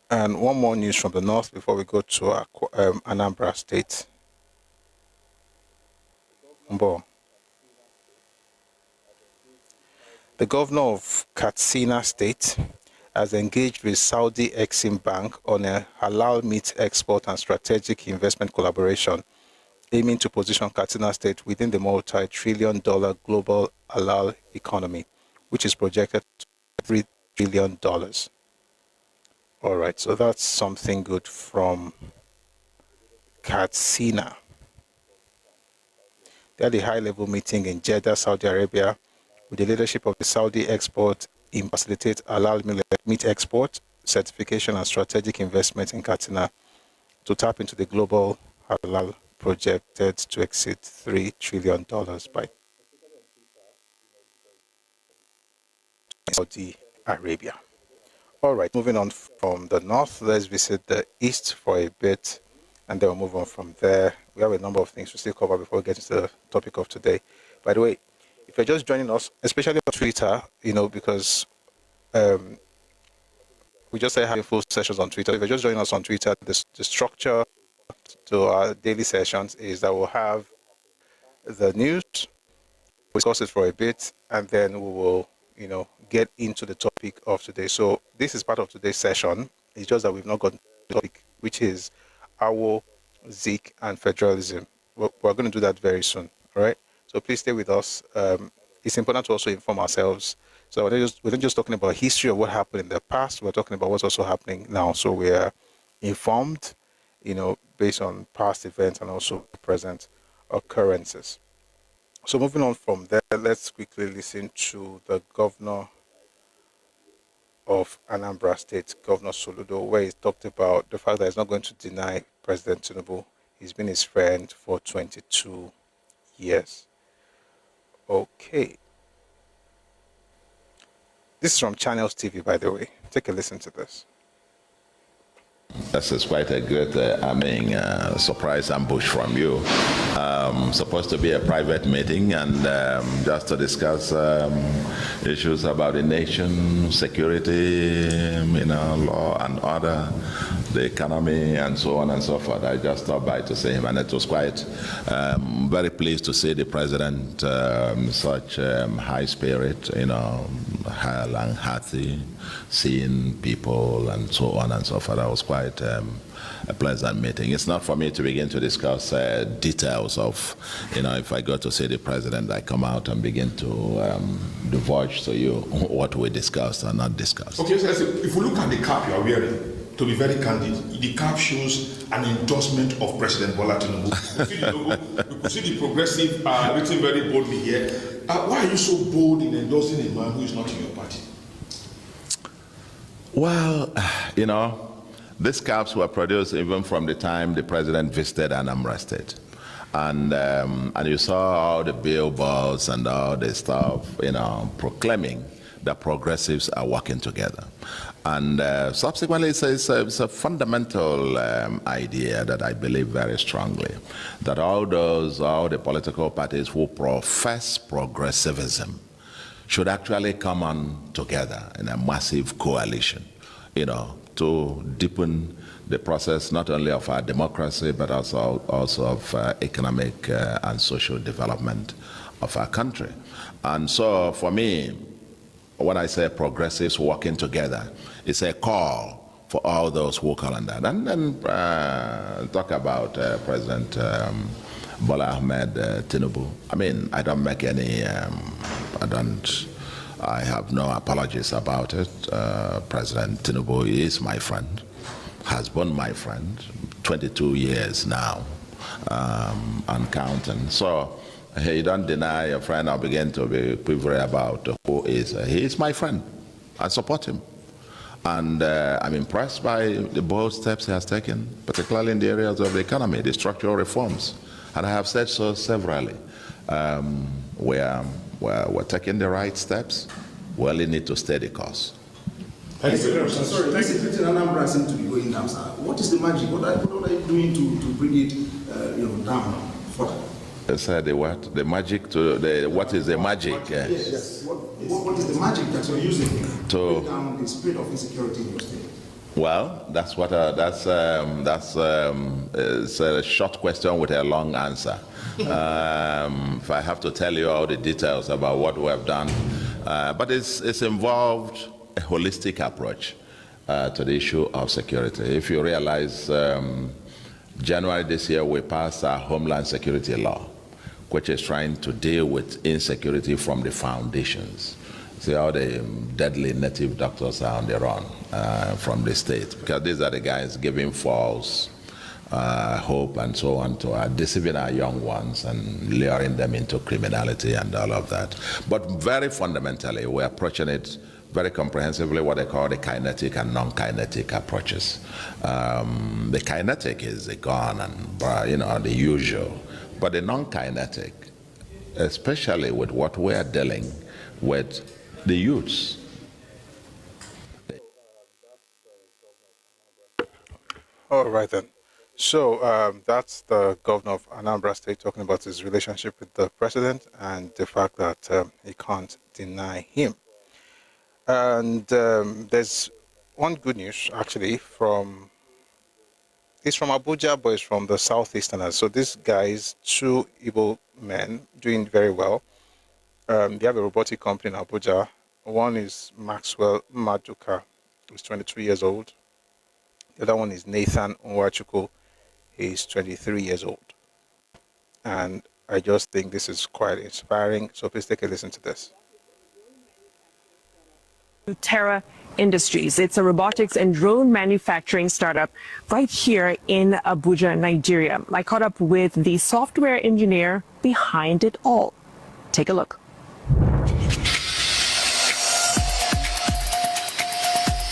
And one more news from the north before we go to Anambra State. The governor of Katsina State has engaged with Saudi Exim Bank on a halal meat export and strategic investment collaboration, aiming to position Katsina State within the multi-trillion-dollar global halal economy, which is projected to $3 trillion. All right, so that's something good from Katsina. They had a high-level meeting in Jeddah, Saudi Arabia, with the leadership of the Saudi export in facilitate halal meat export, certification, and strategic investment in Katsina to tap into the global halal projected to exceed $3 trillion by Saudi Arabia. All right, moving on from the north, let's visit the east for a bit, and then we'll move on from there. We have a number of things to still cover before we get into the topic of today. By the way, if you're just joining us, especially on Twitter, because we just started having full sessions on Twitter. If you're just joining us on Twitter, the structure to our daily sessions is that we'll have the news, we'll discuss it for a bit, and then we will, get into the topic of today. So this is part of today's session. It's just that we've not gotten to the topic, which is our Zik and Federalism. We're going to do that very soon, all right? So please stay with us. It's important to also inform ourselves. So we're not just talking about history of what happened in the past. We're talking about what's also happening now. So we're informed, based on past events and also present occurrences. So moving on from there, let's quickly listen to the governor of Anambra State, Governor Soludo, where he talked about the fact that he's not going to deny President Tinubu. He's been his friend for 22 years. Okay. This is from Channels TV, by the way. Take a listen to this. This is quite a good, surprise ambush from you. Supposed to be a private meeting and just to discuss issues about the nation, security, law and order, the economy, and so on and so forth. I just stopped by to see him, and it was quite very pleased to see the president, such high spirit, hale and hearty, seeing people and so on and so forth. I was quite a pleasant meeting. It's not for me to begin to discuss details of, if I go to see the president, I come out and begin to divulge to you what we discussed or not discussed. Okay, so if we look at the cap you are wearing, to be very candid, the cap shows an endorsement of President Bola Tinubu. You see the logo, you can see the progressive written very boldly here. Why are you so bold in endorsing a man who is not in your party? Well, these caps were produced even from the time the president visited Anambra State. And you saw all the billboards and all the stuff, proclaiming that progressives are working together. And subsequently, it's a fundamental idea that I believe very strongly, that all the political parties who profess progressivism should actually come on together in a massive coalition, to deepen the process not only of our democracy, but also of economic and social development of our country. And so for me, when I say progressives working together, it's a call for all those who call on that. And then talk about President Bola Ahmed Tinubu. I mean, I don't make any, I have no apologies about it. President Tinubu is my friend, has been my friend, 22 years now, and counting. So you don't deny a friend or begin to be quivering about who is. He is my friend. I support him. And I'm impressed by the bold steps he has taken, particularly in the areas of the economy, the structural reforms. And I have said so severally. We're taking the right steps. We only need to stay the course. Sorry, the security in Anambra seems to be going down, sir. What is the magic? What are you doing to bring it down further? The what? The magic to the what is the magic? Yes. What is the magic that you're using to bring down the spread of insecurity in your state? Well, that's what it's a short question with a long answer. If I have to tell you all the details about what we have done, but it's involved a holistic approach to the issue of security. If you realize, January this year we passed our Homeland Security Law, which is trying to deal with insecurity from the foundations. See how the deadly native doctors are on the run from the state, because these are the guys giving false hope and so on to deceiving our young ones and luring them into criminality and all of that. But very fundamentally, we're approaching it very comprehensively, what they call the kinetic and non-kinetic approaches. The kinetic is the gun and the usual, but the non-kinetic, especially with what we are dealing with the youths. All right then. So that's the governor of Anambra State talking about his relationship with the president and the fact that he can't deny him. And there's one good news actually it's from Abuja, but it's from the southeasterners. So these guys, two Igbo men, doing very well. They have a robotic company in Abuja. One is Maxwell Maduka, who's 23 years old. The other one is Nathan Onwachuku. He's 23 years old. And I just think this is quite inspiring. So please take a listen to this. Terra Industries. It's a robotics and drone manufacturing startup right here in Abuja, Nigeria. I caught up with the software engineer behind it all. Take a look.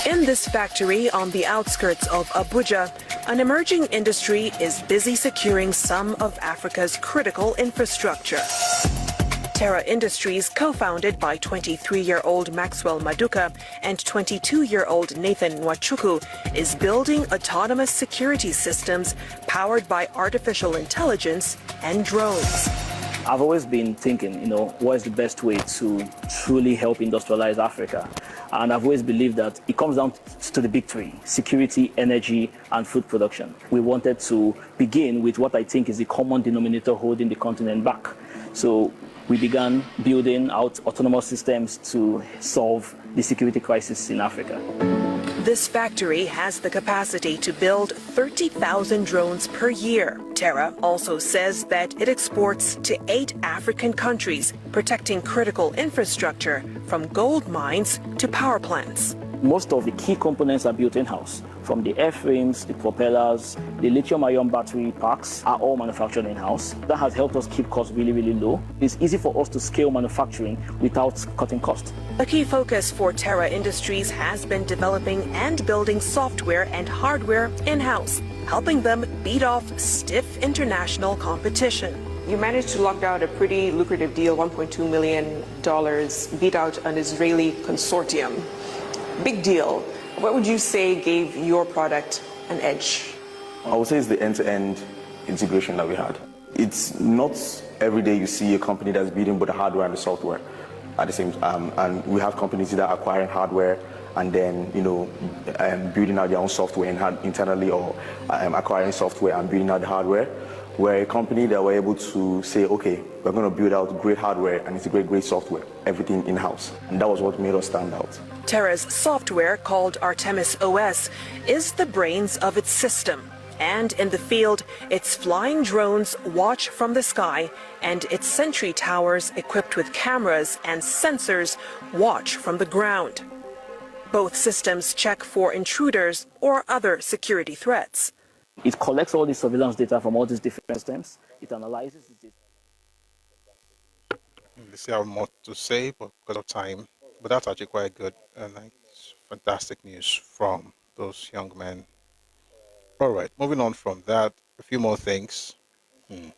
In this factory on the outskirts of Abuja, an emerging industry is busy securing some of Africa's critical infrastructure. Terra Industries, co-founded by 23-year-old Maxwell Maduka and 22-year-old Nathan Nwachukwu, is building autonomous security systems powered by artificial intelligence and drones. I've always been thinking, what is the best way to truly help industrialize Africa? And I've always believed that it comes down to the big three: security, energy, and food production. We wanted to begin with what I think is the common denominator holding the continent back. So we began building out autonomous systems to solve the security crisis in Africa. This factory has the capacity to build 30,000 drones per year. Terra also says that it exports to 8 African countries, protecting critical infrastructure from gold mines to power plants. Most of the key components are built in-house. From the airframes, the propellers, the lithium-ion battery packs are all manufactured in-house. That has helped us keep costs really, really low. It's easy for us to scale manufacturing without cutting costs. A key focus for Terra Industries has been developing and building software and hardware in-house, helping them beat off stiff international competition. You managed to lock down a pretty lucrative deal, $1.2 million, beat out an Israeli consortium. Big deal. What would you say gave your product an edge? I would say it's the end-to-end integration that we had. It's not every day you see a company that's building both the hardware and the software at the same time. And we have companies that are acquiring hardware and then, building out their own software internally, or acquiring software and building out the hardware. We're a company that were able to say, okay, we're going to build out great hardware and integrate great software, everything in-house. And that was what made us stand out. Terra's software, called Artemis OS, is the brains of its system. And in the field, its flying drones watch from the sky, and its sentry towers, equipped with cameras and sensors, watch from the ground. Both systems check for intruders or other security threats. It collects all the surveillance data from all these different systems. It analyzes it. Let's see, I have more to say, but because of time. But that's actually quite good, and it's fantastic news from those young men. All right, moving on from that, a few more things. 1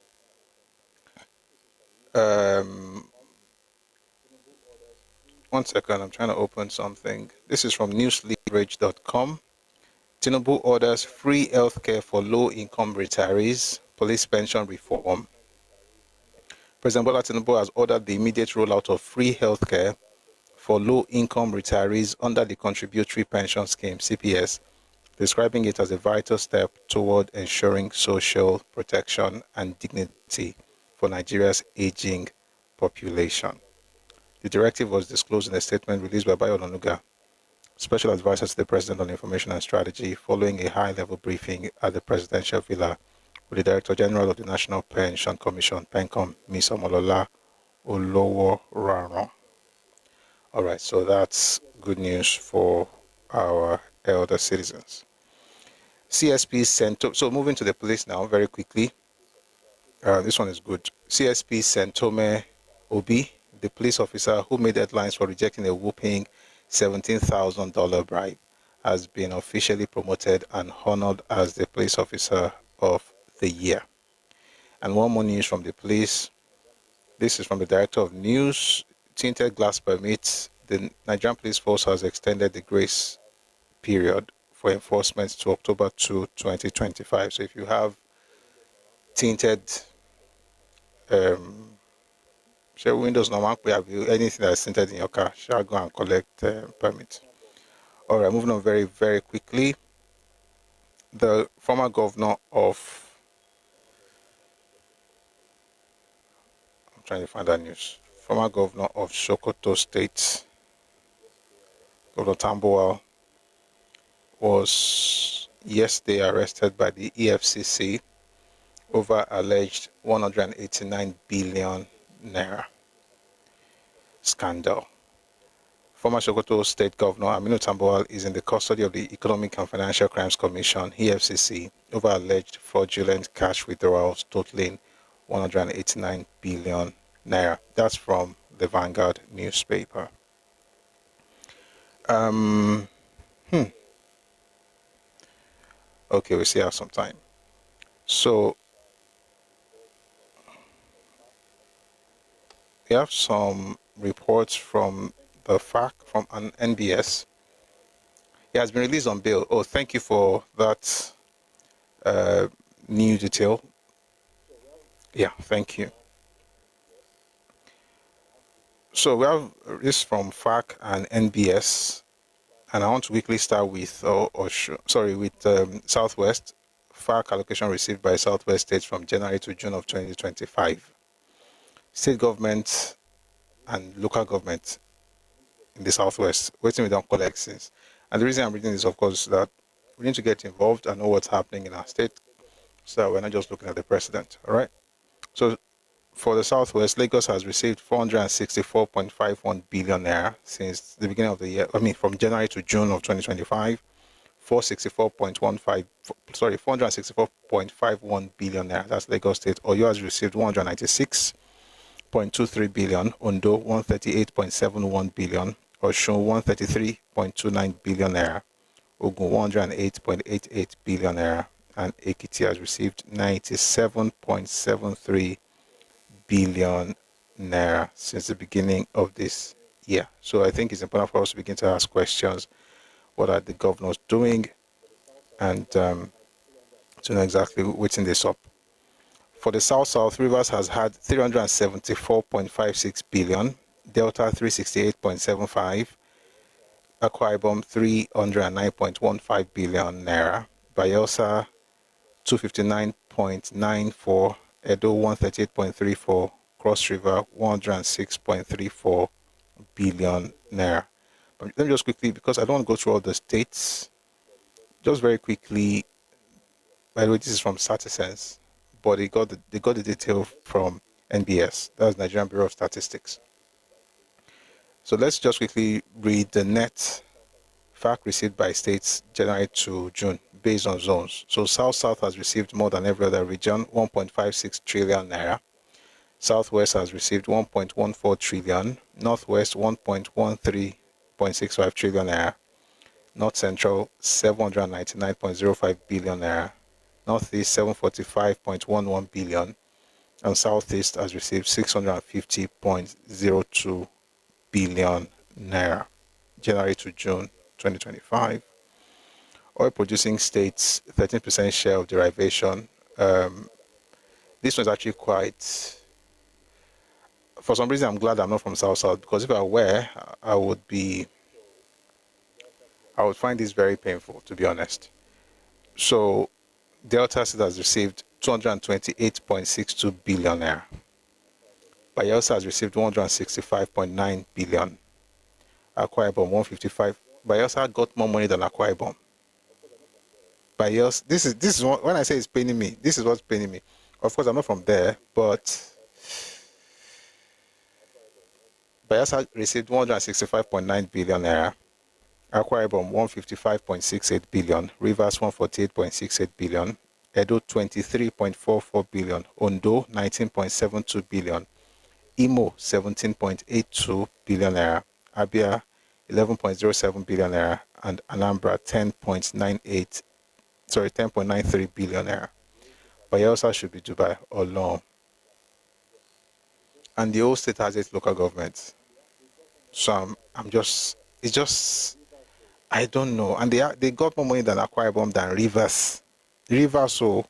second, I'm trying to open something. This is from newsleverage.com. Tinubu orders free healthcare for low-income retirees, police pension reform. President Bola Tinubu has ordered the immediate rollout of free healthcare for low-income retirees under the Contributory Pension Scheme, CPS, describing it as a vital step toward ensuring social protection and dignity for Nigeria's aging population. The directive was disclosed in a statement released by Bayo Onanuga, Special Advisor to the President on Information and Strategy, following a high-level briefing at the Presidential Villa with the Director General of the National Pension Commission, PENCOM, Ms. Omolola Oloworaran. All right, so that's good news for our elder citizens. CSP sent, so moving to the police now very quickly. This one is good. CSP Sentome Obi, the police officer who made headlines for rejecting a whopping $17,000 bribe, has been officially promoted and honored as the police officer of the year. And one more news from the police. This is from the Director of News. Tinted glass permits. The Nigerian Police Force has extended the grace period for enforcement to October 2, 2025. So if you have tinted windows, anything that's tinted in your car, shall go and collect permit. All right, moving on very, very quickly. The former governor of, I'm trying to find that news, former governor of Sokoto State, Governor Tambuwal, was yesterday arrested by the EFCC over alleged 189 billion naira scandal. Former Sokoto State Governor Aminu Tambuwal is in the custody of the Economic and Financial Crimes Commission, EFCC, over alleged fraudulent cash withdrawals totaling 189 billion naira. That's from the Vanguard newspaper. Okay, we still have some time. So we have some reports from the FAC, from an NBS. He has been released on bail. Oh, thank you for that new detail. Yeah, thank you. So we have this from FAC and NBS, and I want to quickly start with, Southwest. FAC allocation received by Southwest states from January to June of 2025. State government and local government in the Southwest, waiting we don't collect since. And the reason I'm reading this, of course, is that we need to get involved and know what's happening in our state, so that we're not just looking at the president. All right. So for the Southwest, Lagos has received 464.51 billion naira since the beginning of the year. I mean, from January to June of 2025, 464.51 billion naira. That's Lagos State. Oyo has received 196.23 billion. Ondo 138.71 billion. Osun 133.29 billion naira. Ogun 108.88 billion naira. And Ekiti has received 97.73 billion naira since the beginning of this year. So I think it's important for us to begin to ask questions. What are the governors doing? And to know exactly what's in this up. For the South, Rivers has had 374.56 billion, Delta 368.75, Akwa Ibom 309.15 billion naira, Bayelsa 259.94, Edo 138.34, Cross River 106.34 billion naira. But let me just quickly, because I don't want to go through all the states, just very quickly. By the way, this is from Statisense, but they got the detail from NBS. That's Nigerian Bureau of Statistics. So let's just quickly read the net fact received by states January to June based on zones. So South has received more than every other region, 1.56 trillion naira. Southwest has received 1.14 trillion. Northwest 1.65 trillion naira. North Central 799.05 billion naira. Northeast 745.11 billion, and Southeast has received 650.02 billion naira. January to June 2025. Oil producing states 13% share of derivation. This one's actually quite. For some reason, I'm glad I'm not from South, because if I were, I would find this very painful, to be honest. So Delta State has received 228.62 billion naira. Bayelsa has received 165.9 billion. Akwa Ibom 155. Bayelsa got more money than Akwa Ibom. Bayelsa, this is when I say it's paining me. This is what's paining me. Of course, I'm not from there, but Bayelsa received 165.9 billion naira. Akwa Ibom 155.68 billion, Rivers 148.68 billion, Edo 23.44 billion, Ondo 19.72 billion, Imo 17.82 billion naira, Abia 11.07 billion naira, and Anambra 10.93 billion naira. Bayelsa should be Dubai or Long. And the whole state has its local government. So it's just. I don't know. And they got more money than Akwa Ibom than Rivers. So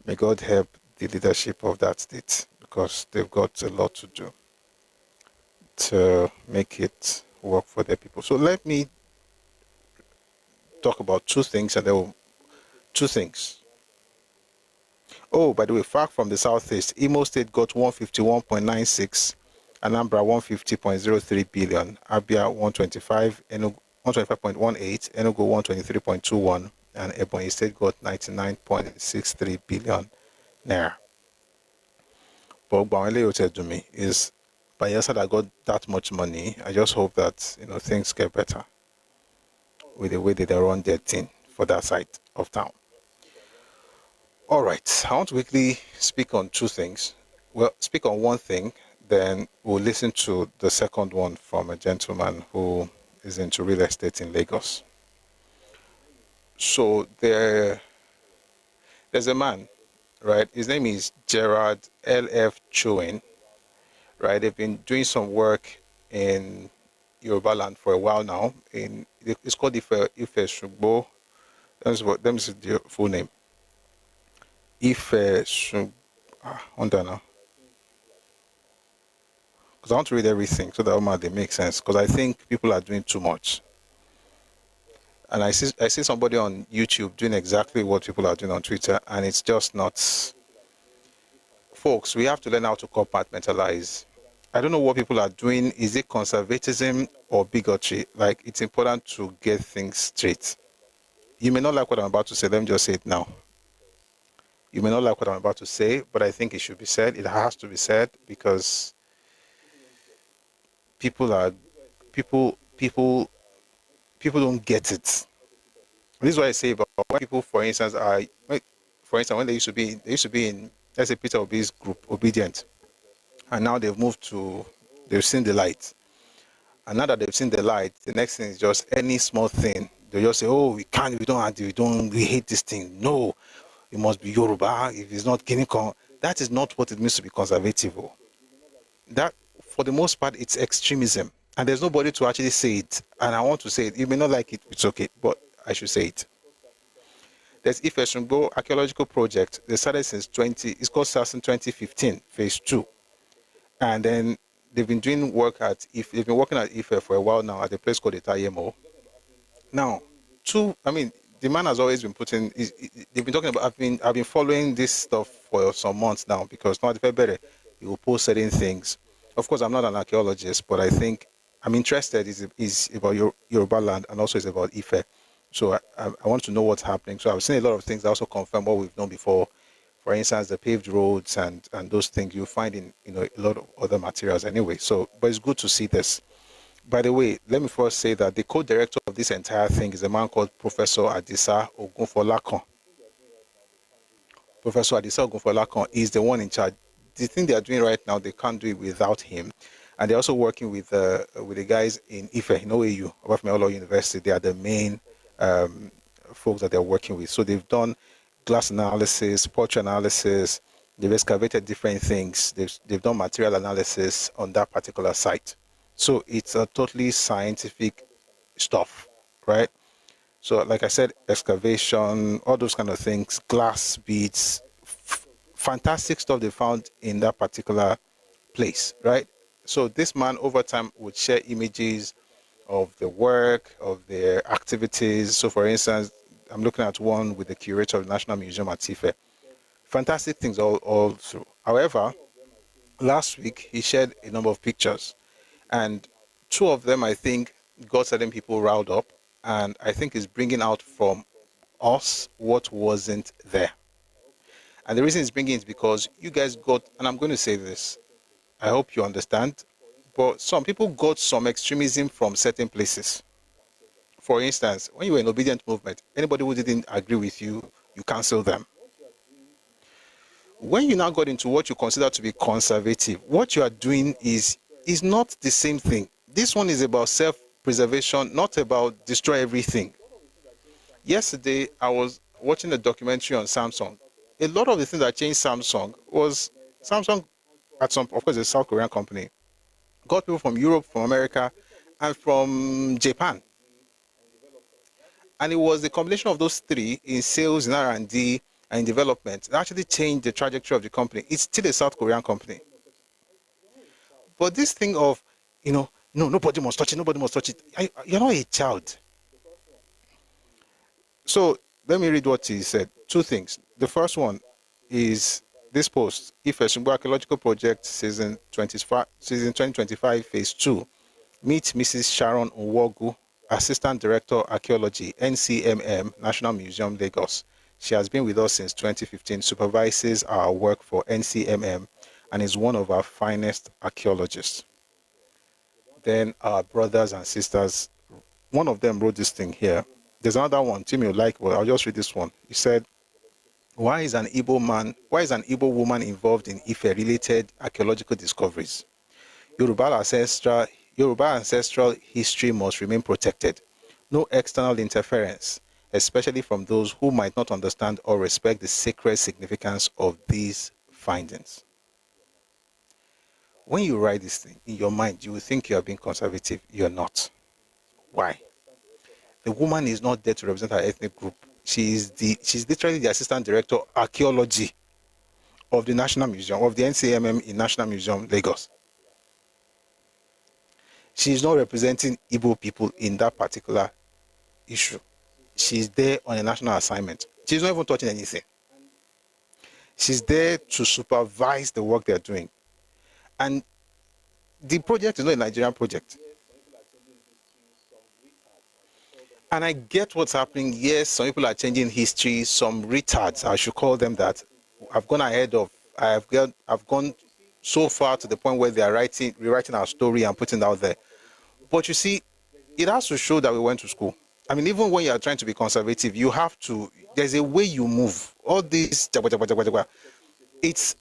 may God help the leadership of that state, because they've got a lot to do to make it work for their people. So let me talk about two things, and two things. Oh, by the way, fact from the Southeast, Imo State got 151.96, Anambra 150.03 billion, Abia 125, Enugu 125.18, Enugu 123.21, and Ebonyi State got 99.63 billion naira. But Bawele to me is Bayelsa that got that much money. I just hope that things get better with the way that they run their thing for that side of town. All right, I want to quickly speak on two things. Well, speak on one thing, then we'll listen to the second one from a gentleman who is into real estate in Lagos. So there's a man, right? His name is Gerard L.F. Chewin, right? They've been doing some work in Yoruba land for a while now. It's called Ife Shugbo. That is the full name. Ife Shugbo. Under now. Because I want to read everything so that they make sense. Because I think people are doing too much. And I see somebody on YouTube doing exactly what people are doing on Twitter, and it's just not. Folks, we have to learn how to compartmentalize. I don't know what people are doing. Is it conservatism or bigotry? Like, it's important to get things straight. You may not like what I'm about to say. Let me just say it now. You may not like what I'm about to say, but I think it should be said. It has to be said because people don't get it. This is what I say about when people, for instance, when they used to be in, let's say, Peter Obi's group, Obedient, and now they've seen the light. And now that they've seen the light, the next thing is just any small thing. They just say, "Oh, we hate this thing. No, it must be Yoruba. If it's not Guinea-Con," that is not what it means to be conservative. That, for the most part, it's extremism. And there's nobody to actually say it. And I want to say it. You may not like it, it's okay, but I should say it. There's Aviation archaeological project. They started it's called SARS in 2015, phase 2. And then they've been doing work they've been working at IFE for a while now at a place called Itayemo. Now, the man has always been they've been talking about, I've been following this stuff for some months now, because now February, he will post certain things. Of course, I'm not an archaeologist, but I think I'm interested is about Yoruba land, and also it's about Ife. So I want to know what's happening. So I've seen a lot of things that also confirm what we've known before. For instance, the paved roads and those things you'll find in a lot of other materials anyway. So, but it's good to see this. By the way, let me first say that the co-director of this entire thing is a man called Professor Adisa Ogunfolakon. Professor Adisa Ogunfolakon is the one in charge. The thing they are doing right now, they can't do it without him. And they're also working with the guys in Ife, in OAU, Obafemi University. They are the main folks that they're working with. So they've done glass analysis, portrait analysis. They've excavated different things. They've done material analysis on that particular site. So it's a totally scientific stuff, right? So like I said, excavation, all those kind of things, glass beads, fantastic stuff they found in that particular place, right? So this man over time would share images of the work, of their activities. So for instance, I'm looking at one with the curator of the National Museum at Ife. Fantastic things all through. However, last week he shared a number of pictures, and 2 of them, I think, got certain people riled up, and I think is bringing out from us what wasn't there. And the reason it's bringing is because you guys got, and I'm going to say this, I hope you understand, but some people got some extremism from certain places. For instance, when you were in obedient movement, anybody who didn't agree with you, you cancel them. When you now got into what you consider to be conservative, what you are doing is not the same thing. This one is about self-preservation, not about destroy everything. Yesterday, I was watching a documentary on Samsung. A lot of the things that changed Samsung was Samsung, of course, a South Korean company, got people from Europe, from America, and from Japan. And it was the combination of those 3 in sales, in R&D, and in development that actually changed the trajectory of the company. It's still a South Korean company. But this thing of, no, nobody must touch it, you're not a child. So let me read what he said. 2 things. The first one is this post: Ife Archaeological Project season 2025 phase 2. Meet Mrs. Sharon Nwogu, Assistant Director Archaeology, NCMM, National Museum, Lagos. She has been with us since 2015, supervises our work for NCMM, and is one of our finest archaeologists. Then our brothers and sisters, one of them wrote this thing here. There's another one, Tim, you like, well, I'll just read this one. He said, why is an Igbo woman involved in Ife-related archaeological discoveries? Yoruba ancestral history must remain protected. No external interference, especially from those who might not understand or respect the sacred significance of these findings. When you write this thing, in your mind, you will think you are being conservative. You're not. Why? The woman is not there to represent her ethnic group. She's literally the Assistant Director Archaeology of the National Museum, of the NCMM in National Museum, Lagos. She's not representing Igbo people in that particular issue. She's there on a national assignment. She's not even touching anything. She's there to supervise the work they're doing. And the project is not a Nigerian project. And I get what's happening. Yes, some people are changing history. Some retards, I should call them that, I've gone ahead of. I've gone so far to the point where they are rewriting our story and putting it out there. But you see, it has to show that we went to school. I mean, even when you are trying to be conservative, you have to. There's a way you move. All this, it's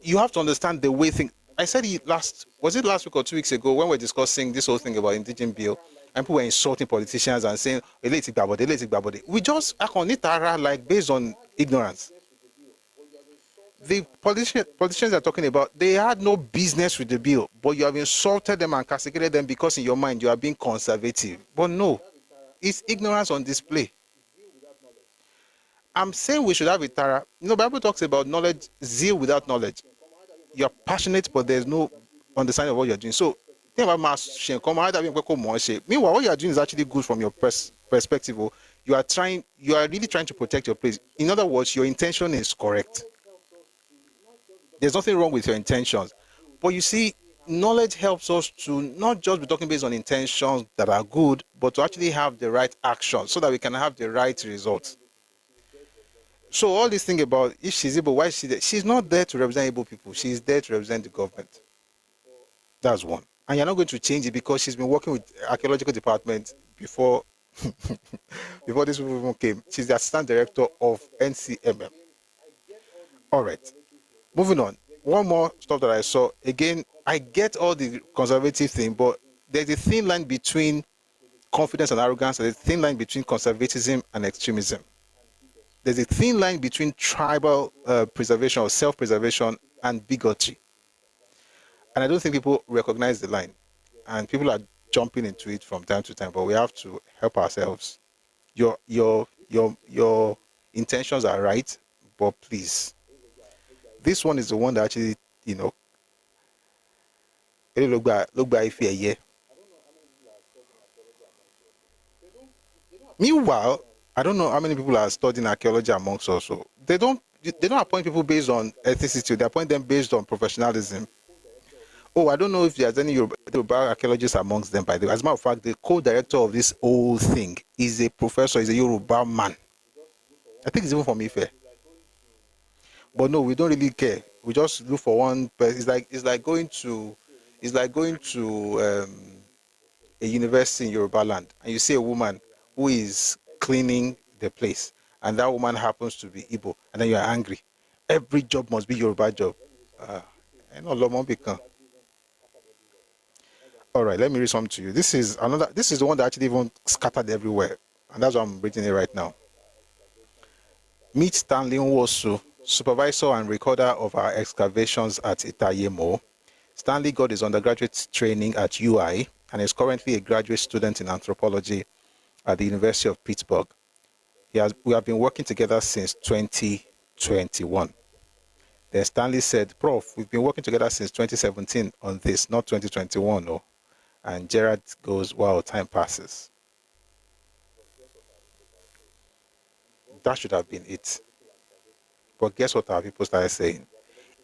you have to understand the way things. I said it last week or 2 weeks ago when we were discussing this whole thing about indigenous bill, and people were insulting politicians and saying, we just like based on ignorance. The politicians are talking about, they had no business with the bill, but you have insulted them and castigated them because in your mind you are being conservative. But no, it's ignorance on display. I'm saying we should have a Tara. The Bible talks about knowledge, zeal without knowledge. You're passionate, but there's no understanding of what you're doing. So, meanwhile, what you're doing is actually good from your perspective. You are really trying to protect your place. In other words, your intention is correct. There's nothing wrong with your intentions. But you see, knowledge helps us to not just be talking based on intentions that are good, but to actually have the right action so that we can have the right results. So all this thing about if she's able, why is she there? She's not there to represent able people. She's there to represent the government. That's one. And you're not going to change it because she's been working with archaeological department before before this people came. She's the assistant director of NCMM. All right. Moving on. One more stuff that I saw. Again, I get all the conservative thing, but there's a thin line between confidence and arrogance. There's a thin line between conservatism and extremism. There's a thin line between tribal preservation or self-preservation and bigotry. And I don't think people recognize the line. And people are jumping into it from time to time, but we have to help ourselves. Your intentions are right, but please. This one is the one that actually, look by if you're. Meanwhile, I don't know how many people are studying archaeology amongst us. So they don't appoint people based on ethnicity. They appoint them based on professionalism. Oh, I don't know if there's any Yoruba archaeologists amongst them, by the way. As a matter of fact, the co-director of this whole thing is a professor, is a Yoruba man. I think it's even from Ife. But no, we don't really care. We just look for one person. It's like going to a university in Yoruba land, and you see a woman who is cleaning the place, and that woman happens to be Igbo, and then you are angry. Every job must be Yoruba job. All right, let me read something to you. This is the one that actually even scattered everywhere, and that's why I'm reading it right now. Meet Stanley Nwosu, supervisor and recorder of our excavations at Itayemo. Stanley got his undergraduate training at UI and is currently a graduate student in anthropology at the University of Pittsburgh. We have been working together since 2021. Then Stanley said, Prof, we've been working together since 2017 on this, not 2021. No. And Gerard goes, wow, time passes. That should have been it. But guess what our people started saying?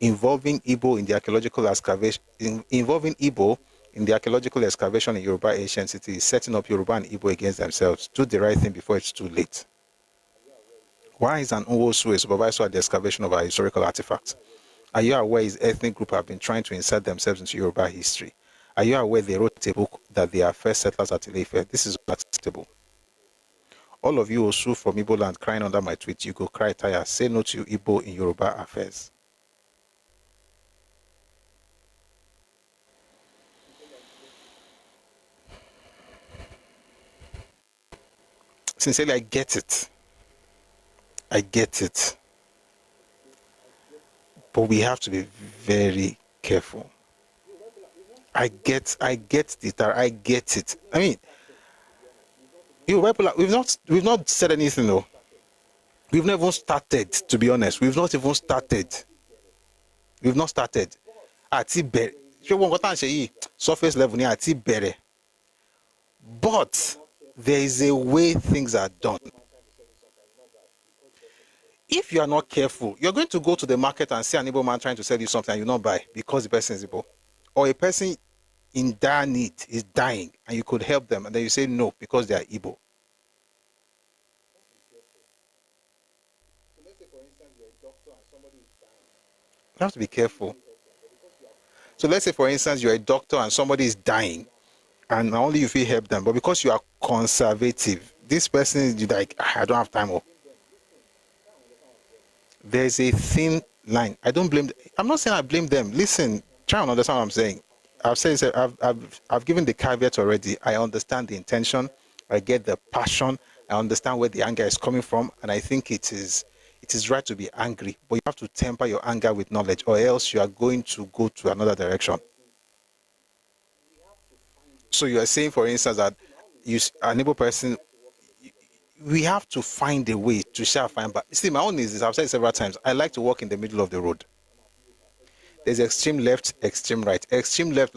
Involving Igbo in the archaeological excavation, in Yoruba ancient cities, setting up Yoruba and Igbo against themselves. Do the right thing before it's too late. Why is an Nwosu a supervisor at the excavation of our historical artifacts? Are you aware his ethnic group have been trying to insert themselves into Yoruba history? Are you aware they wrote a book that they are first settlers at Ile-Ife? This is unacceptable. All of you Osu from Igbo land crying under my tweet, you go cry tire. Say no to Igbo in Yoruba affairs. Sincerely, I get it. I get it. But we have to be very careful. I get it. I mean, we've not said anything though. We've not even started, to be honest. We've not even started. We've not started. Surface level, but there is a way things are done. If you are not careful, you're going to go to the market and see an Igbo man trying to sell you something and you not buy because the person is Igbo. Or a person in dire need, is dying, and you could help them, and then you say no because they are Igbo. You have to be careful. So let's say, for instance, you're a doctor and somebody is dying, and not only you feel help them, but because you are conservative, this person is like, I don't have time. There's a thin line. I don't blame. I'm not saying I blame them. Listen, try and understand what I'm saying. I've given the caveat already. I understand the intention. I get the passion. I understand where the anger is coming from, and I think it is right to be angry. But you have to temper your anger with knowledge, or else you are going to go to another direction. So you are saying, for instance, that an able person, we have to find a way to share find. But see, my own is this. I've said it several times. I like to walk in the middle of the road. There's extreme left, extreme right. Extreme left,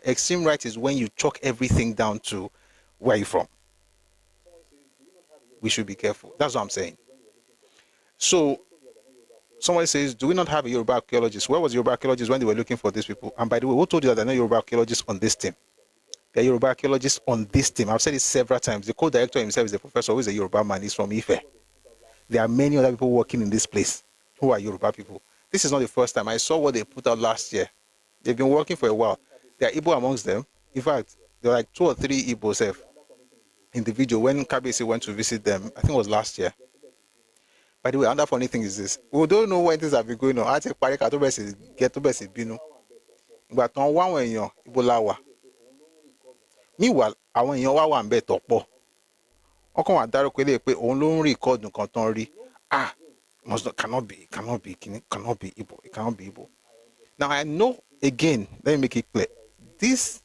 extreme right is when you chalk everything down to where you're from. We should be careful. That's what I'm saying. So someone says, do we not have a Yoruba archaeologist? Where was Yoruba archaeologist when they were looking for these people? And by the way, who told you that there are no Yoruba archaeologists on this team? There are Yoruba archaeologists on this team. I've said it several times. The co-director himself is a professor who is a Yoruba man. He's from Ife. There are many other people working in this place who are Yoruba people. This is not the first time. I saw what they put out last year. They've been working for a while. There are Igbo amongst them. In fact, there are like 2 or 3 Igbos in the video when Kabesi went to visit them. I think it was last year. By the way, another funny thing is this. We don't know when things have been going on. I take Parika to Besi, get to Besi Binu. But on one way, Ibolawa. Meanwhile, àwọn èèyàn wá wà ń bẹ̀ tọ̀pọ̀. Wọ́n kàn wá dárúkọ ilé pé òun ló ń rí ìkọ́dùn kan tán rí. Cannot be Igbo. It cannot be Igbo. Now, I know, again, let me make it clear. This,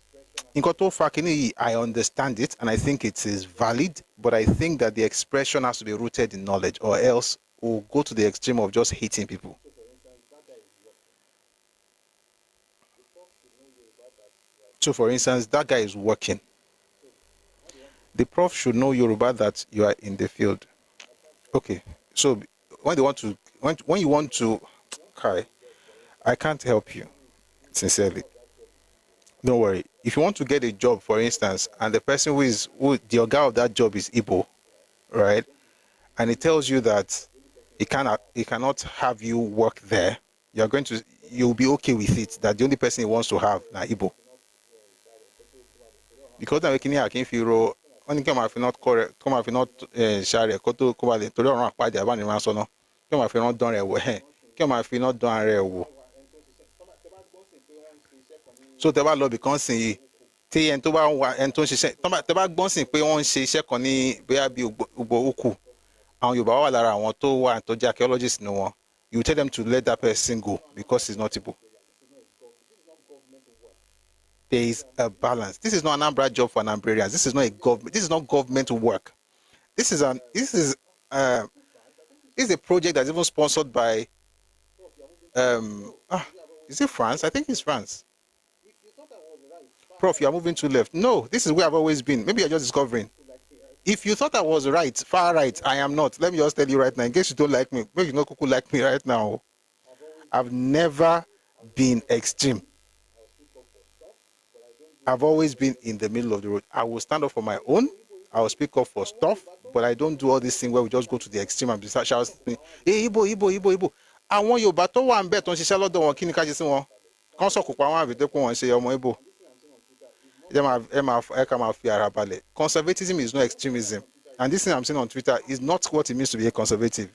I understand it, and I think it is valid, but I think that the expression has to be rooted in knowledge, or else we'll go to the extreme of just hating people. So, for instance, that guy is working. The prof should know Yoruba that you are in the field. Okay, so when you want to, Kai, I can't help you, sincerely. Don't worry. If you want to get a job, for instance, and the person the guy of that job is Igbo, right? And it tells you that he cannot have you work there, you'll be okay with it, that the only person he wants to have is Igbo. Because I'm making I can feel only come if not correct, come if not share koto kobale to run apá de abani ran so no come if not done rewo come if not done rewo. So tẹ́ bá lọ bí kan sin tí en tó bá wà en tó ṣiṣẹ́ tẹ́ bá gbọ́n sin pé wọ́n ṣe iṣẹ́ kan ní bóyá bí Ugbo Uku àwọn Yorùbá wà lára àwọn tó wà tó jẹ́ archaeologists ni wọ́n, you tell them to let that person go because he's not Igbo. There is a balance. This is not an Anambra job for Anambrarians. This is not a government. This is not government work. This is a project that's even sponsored by is it France? I think it's France. Prof, you are moving to left. No, this is where I've always been. Maybe you're just discovering. If you thought I was right, far right, I am not. Let me just tell you right now, in case you don't like me, maybe you know Kuku like me right now. I've never been extreme. I've always been in the middle of the road. I will stand up for my own. I will speak up for stuff, but I don't do all this thing where we just go to the extreme and start shouting, hey, Igbo. I want you, but one bet on Shishalo don't want Kinikaji someone. Console Kupawan with the one say Igbo. Conservatism is not extremism. And this thing I'm saying on Twitter is not what it means to be a conservative.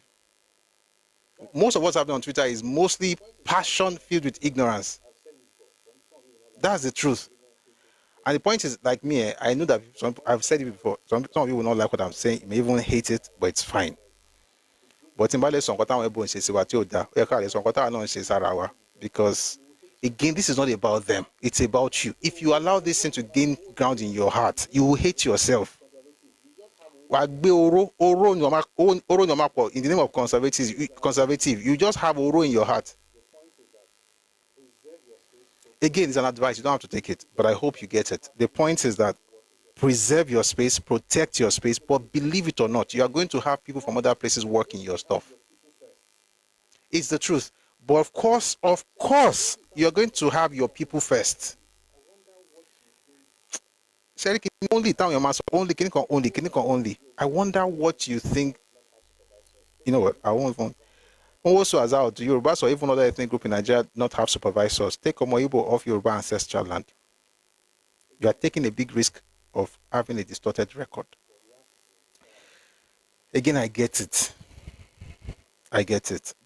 Most of what's happening on Twitter is mostly passion filled with ignorance. That's the truth. And the point is, like me, I know that I've said it before. Some of you will not like what I'm saying. You may even hate it, but it's fine. But in because again, this is not about them. It's about you. If you allow this thing to gain ground in your heart, you will hate yourself. In the name of conservative, you just have oro in your heart. Again, it's an advice. You don't have to take it, but I hope you get it. The point is that preserve your space, protect your space, but believe it or not, you are going to have people from other places working your stuff. It's the truth. But of course, you're going to have your people first. Only town your master, only only. I wonder what you think. You know what? I won't even. Also, as out, Yorubas or even other ethnic group in Nigeria not have supervisors. Take Omoibo off Yoruba ancestral land. You are taking a big risk of having a distorted record. Again, I get it.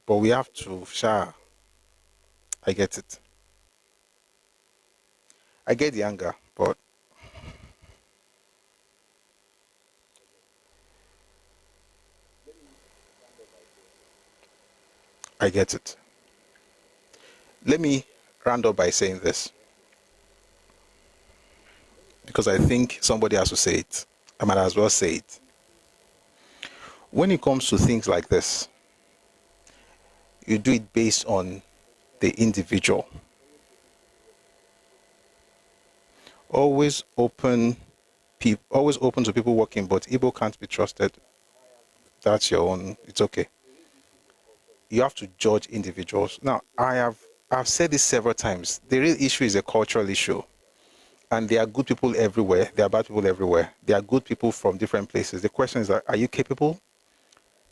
But we have to share. I get it. I get the anger, but I get it. Let me round up by saying this, because I think somebody has to say it. I might as well say it. When it comes to things like this, you do it based on the individual. Always open to people working, but Igbo can't be trusted. That's your own. It's okay. You have to judge individuals. Now, I've said this several times. The real issue is a cultural issue. And there are good people everywhere. There are bad people everywhere. There are good people from different places. The question is, are you capable?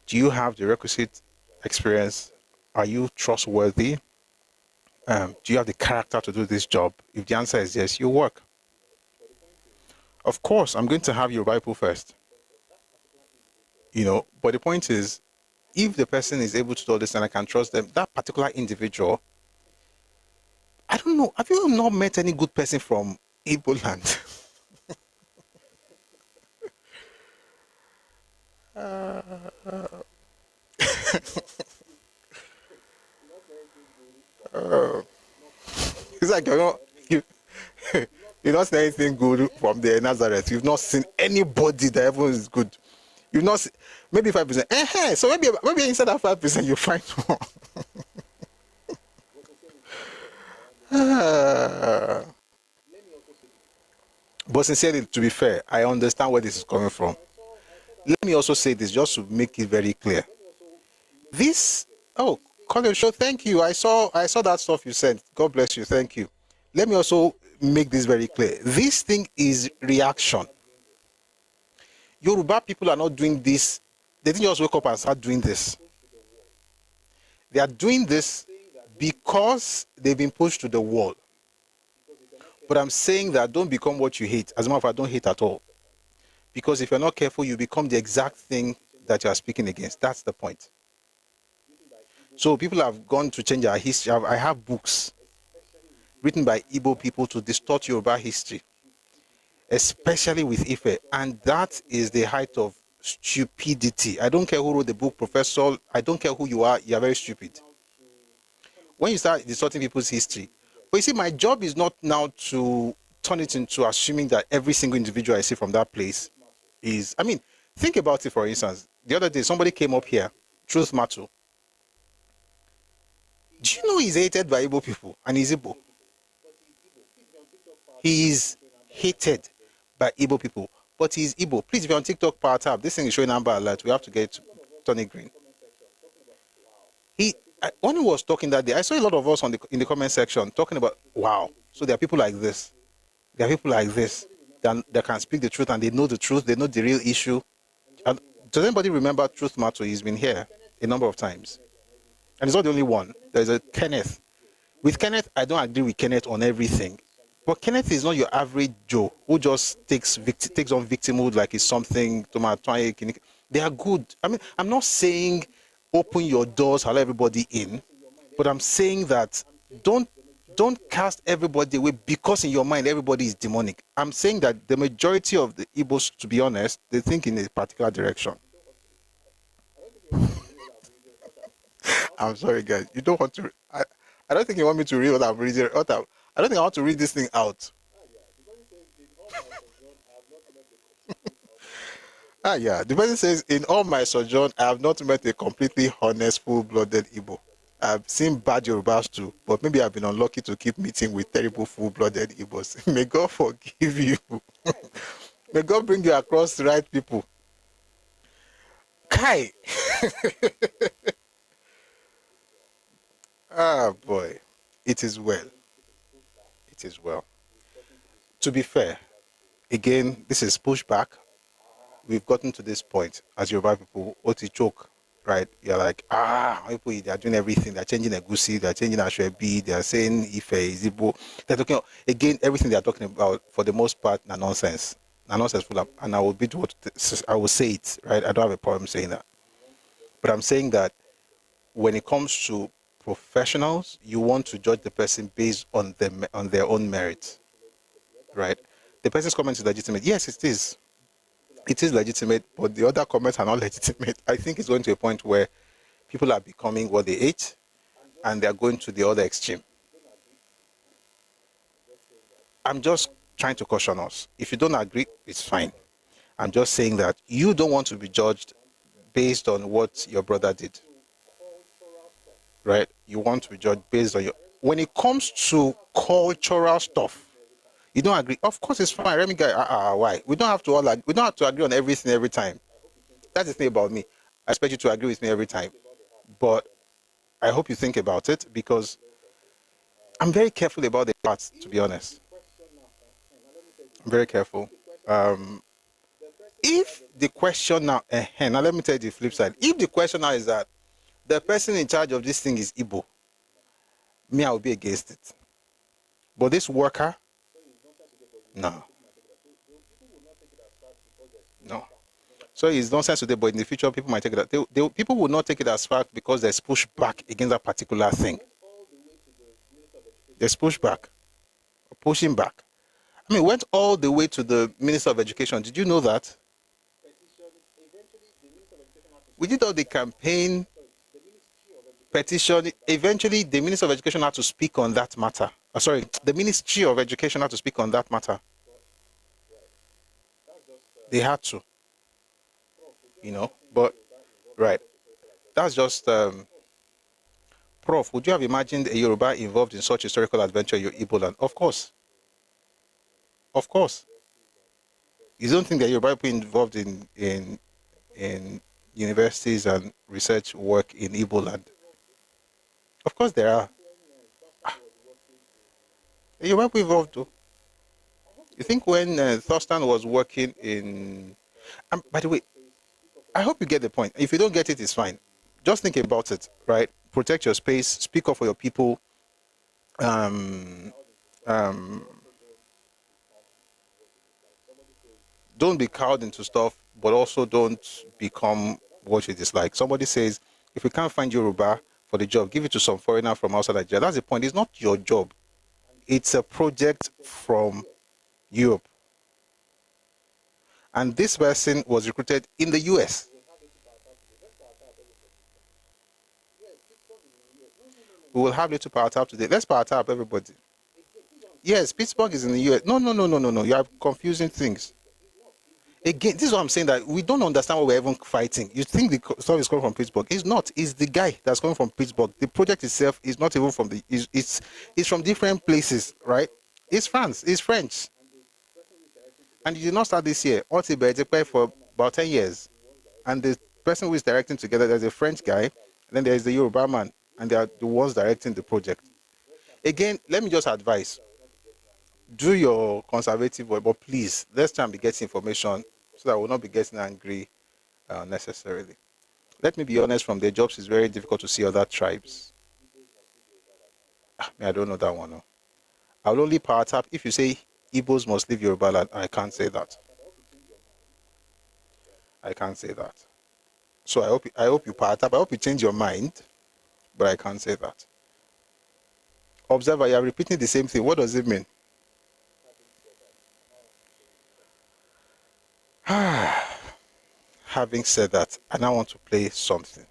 Do you have the requisite experience? Are you trustworthy? Do you have the character to do this job? If the answer is yes, you work. Of course, I'm going to have your people first. But the point is, if the person is able to do this and I can trust them, that particular individual, I don't know. Have you not met any good person from Igbo land? It's like you've not seen anything good from the Nazareth. You've not seen anybody that ever is good. You've not seen, maybe 5%. So maybe inside that 5% you find more. But sincerely, to be fair, I understand where this is coming from. Let me also say this just to make it very clear. Colin Show, thank you. I saw that stuff you sent. God bless you. Thank you. Let me also make this very clear. This thing is reaction. Yoruba people are not doing this. They didn't just wake up and start doing this. They are doing this because they've been pushed to the wall. But I'm saying that don't become what you hate. As a matter of fact, don't hate at all. Because if you're not careful, you become the exact thing that you are speaking against. That's the point. So people have gone to change our history. I have books written by Igbo people to distort Yoruba history, especially with Ife. And that is the height of stupidity. I don't care who wrote the book, professor. I don't care who you are very stupid. When you start distorting people's history. But you see, my job is not now to turn it into assuming that every single individual I see from that place is, think about it, for instance. The other day, somebody came up here, Truth Matu. Do you know he's hated by Igbo people? And he's Igbo. He is hated by Igbo people, but he's Igbo. Please, if you're on TikTok, power tab. This thing is showing amber alert. We have to get Tony Green. When he was talking that day, I saw a lot of us in the comment section talking about, wow, so there are people like this. There are people like this that can speak the truth, and they know the truth. They know the real issue. And does anybody remember Truth Matter? He's been here a number of times. And he's not the only one. There's a Kenneth. With Kenneth, I don't agree with Kenneth on everything. But Kenneth is not your average Joe who just takes on victimhood like it's something. They are good. I'm not saying open your doors, allow everybody in, but I'm saying that don't cast everybody away because in your mind everybody is demonic. I'm saying that the majority of the Igbos, to be honest, they think in a particular direction. I'm sorry, guys. You don't want to. I don't think you want me to read what I'm reading. I don't think I want to read this thing out. Yeah. The person says, in all my sojourn, I have not met a completely honest, full-blooded Igbo. I've seen bad Yorubas too, but maybe I've been unlucky to keep meeting with terrible, full-blooded Igbos. May God forgive you. May God bring you across the right people. Kai. Ah, boy. It is well. It is well. To be fair, again, this is pushback. We've gotten to this point as Yoruba people, Oti choke, right? You're like, people, they're doing everything. They're changing Egusi, they're changing Ashwebi, they're saying Ife, Izibo. They're talking, again, everything they're talking about, for the most part, are nonsense. Are nonsense full of, and I will be what I will say it, right? I don't have a problem saying that. But I'm saying that when it comes to professionals, you want to judge the person based on their own merit, right? The person's comment is legitimate. Yes, it is. It is legitimate, but the other comments are not legitimate. I think it's going to a point where people are becoming what they ate, and they're going to the other extreme. I'm just trying to caution us. If you don't agree, it's fine. I'm just saying that you don't want to be judged based on what your brother did, right? You want to be judged based on your... When it comes to cultural stuff, you don't agree. Of course, it's fine. Let me get why. We don't have to agree on everything every time. That's the thing about me. I expect you to agree with me every time, but I hope you think about it, because I'm very careful about the parts. To be honest, I'm very careful. If the question now, now let me tell you the flip side. If the question now is that the person in charge of this thing is Igbo, me, I will be against it. But this worker, no. No. So it's nonsense today, but in the future, people might take it. People will not take it as fact because there's pushback against that particular thing. There's pushback, pushing back. I mean, went all the way to the Minister of Education. Did you know that? We did all the campaign, petition. Eventually, the Minister of Education had to speak on that matter. The Ministry of Education had to speak on that matter. They had to, but, right. That's just, Prof, would you have imagined a Yoruba involved in such historical adventure in your Igbo land? Of course. Of course. You don't think that Yoruba people involved in universities and research work in Igbo land? Of course there are. Yoruba people involved too. You think when Thurston was working in... by the way, I hope you get the point. If you don't get it, it's fine. Just think about it, right? Protect your space, speak up for your people. Don't be cowed into stuff, but also don't become what you dislike. Somebody says, if we can't find Yoruba for the job, give it to some foreigner from outside Nigeria. That's the point. It's not your job. It's a project from Europe. And this person was recruited in the US. We will have little power tap today. Let's power tap, everybody. Yes, Pittsburgh is in the US. No. You are confusing things. Again, this is what I'm saying, that we don't understand what we're even fighting. You think the stuff is coming from Pittsburgh. It's not. It's the guy that's coming from Pittsburgh. The project itself is not even from it's from different places, right? It's France. It's French. And you did not start this year. For about 10 years. And the person who is directing together, there's a French guy, and then there's the Yoruba man, and they are the ones directing the project. Again, let me just advise. Do your conservative work, but please, let's try and be getting information so that we'll not be getting angry necessarily. Let me be honest, from their jobs, it's very difficult to see other tribes. I don't know that one. No. I'll only power tap if you say Igbos must leave Yoruba land. I can't say that. I can't say that. So I hope you power tap. I hope you change your mind, but I can't say that. Observer, you are repeating the same thing. What does it mean? Having said that, I now want to play something.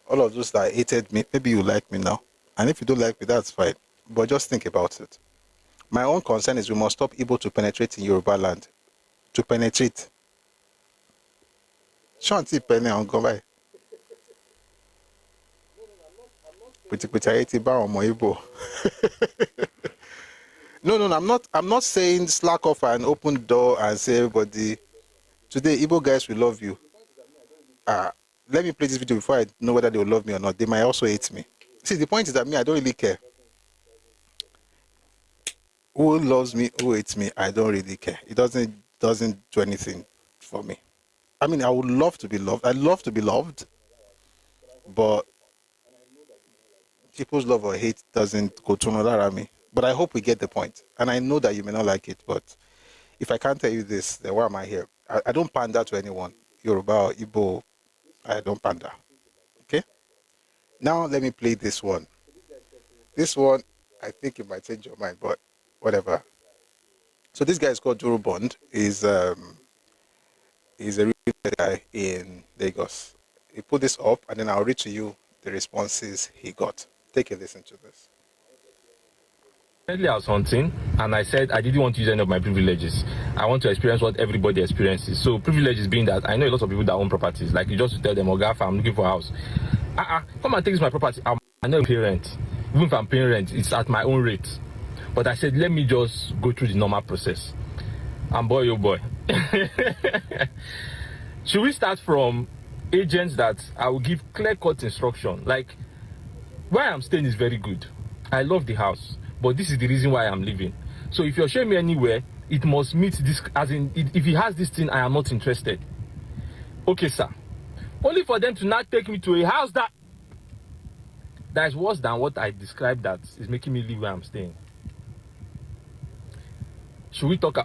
All of those that hated me, maybe you like me now. And if you don't like me, that's fine. But just think about it. My own concern is we must stop Igbo to penetrate in Yoruba land. To penetrate. Shanti Pene on go by. No, I'm not saying slack off and open door and say everybody. Today, Igbo guys will love you. Let me play this video before I know whether they will love me or not. They might also hate me. See, the point is that me, I don't really care. Who loves me, who hates me, I don't really care. It doesn't do anything for me. I mean, I would love to be loved. I love to be loved, but people's love or hate doesn't go to another me. But I hope we get the point. And I know that you may not like it, but if I can't tell you this, then why am I here? I don't pander to anyone. Yoruba or Igbo, I don't pander. Okay? Now let me play this one. This one, I think it might change your mind, but whatever. So this guy is called Duru Bond. He's a real guy in Lagos. He put this up, and then I'll read to you the responses he got. Take a listen to this. Currently, I was hunting, and I said I didn't want to use any of my privileges. I want to experience what everybody experiences. So privileges being that I know a lot of people that own properties. Like you just tell them, "Oh, Gaff, I'm looking for a house. Come and take this my property. I'm not paying rent. Even if I'm paying rent, it's at my own rate." But I said, let me just go through the normal process. And boy, oh boy. Should we start from agents that I will give clear-cut instruction? Like, where I'm staying is very good. I love the house, but this is the reason why I'm leaving. So if you're showing me anywhere, it must meet this, as in, if he has this thing, I am not interested. Okay, sir. Only for them to not take me to a house that is worse than what I described that is making me leave where I'm staying. Should we talk?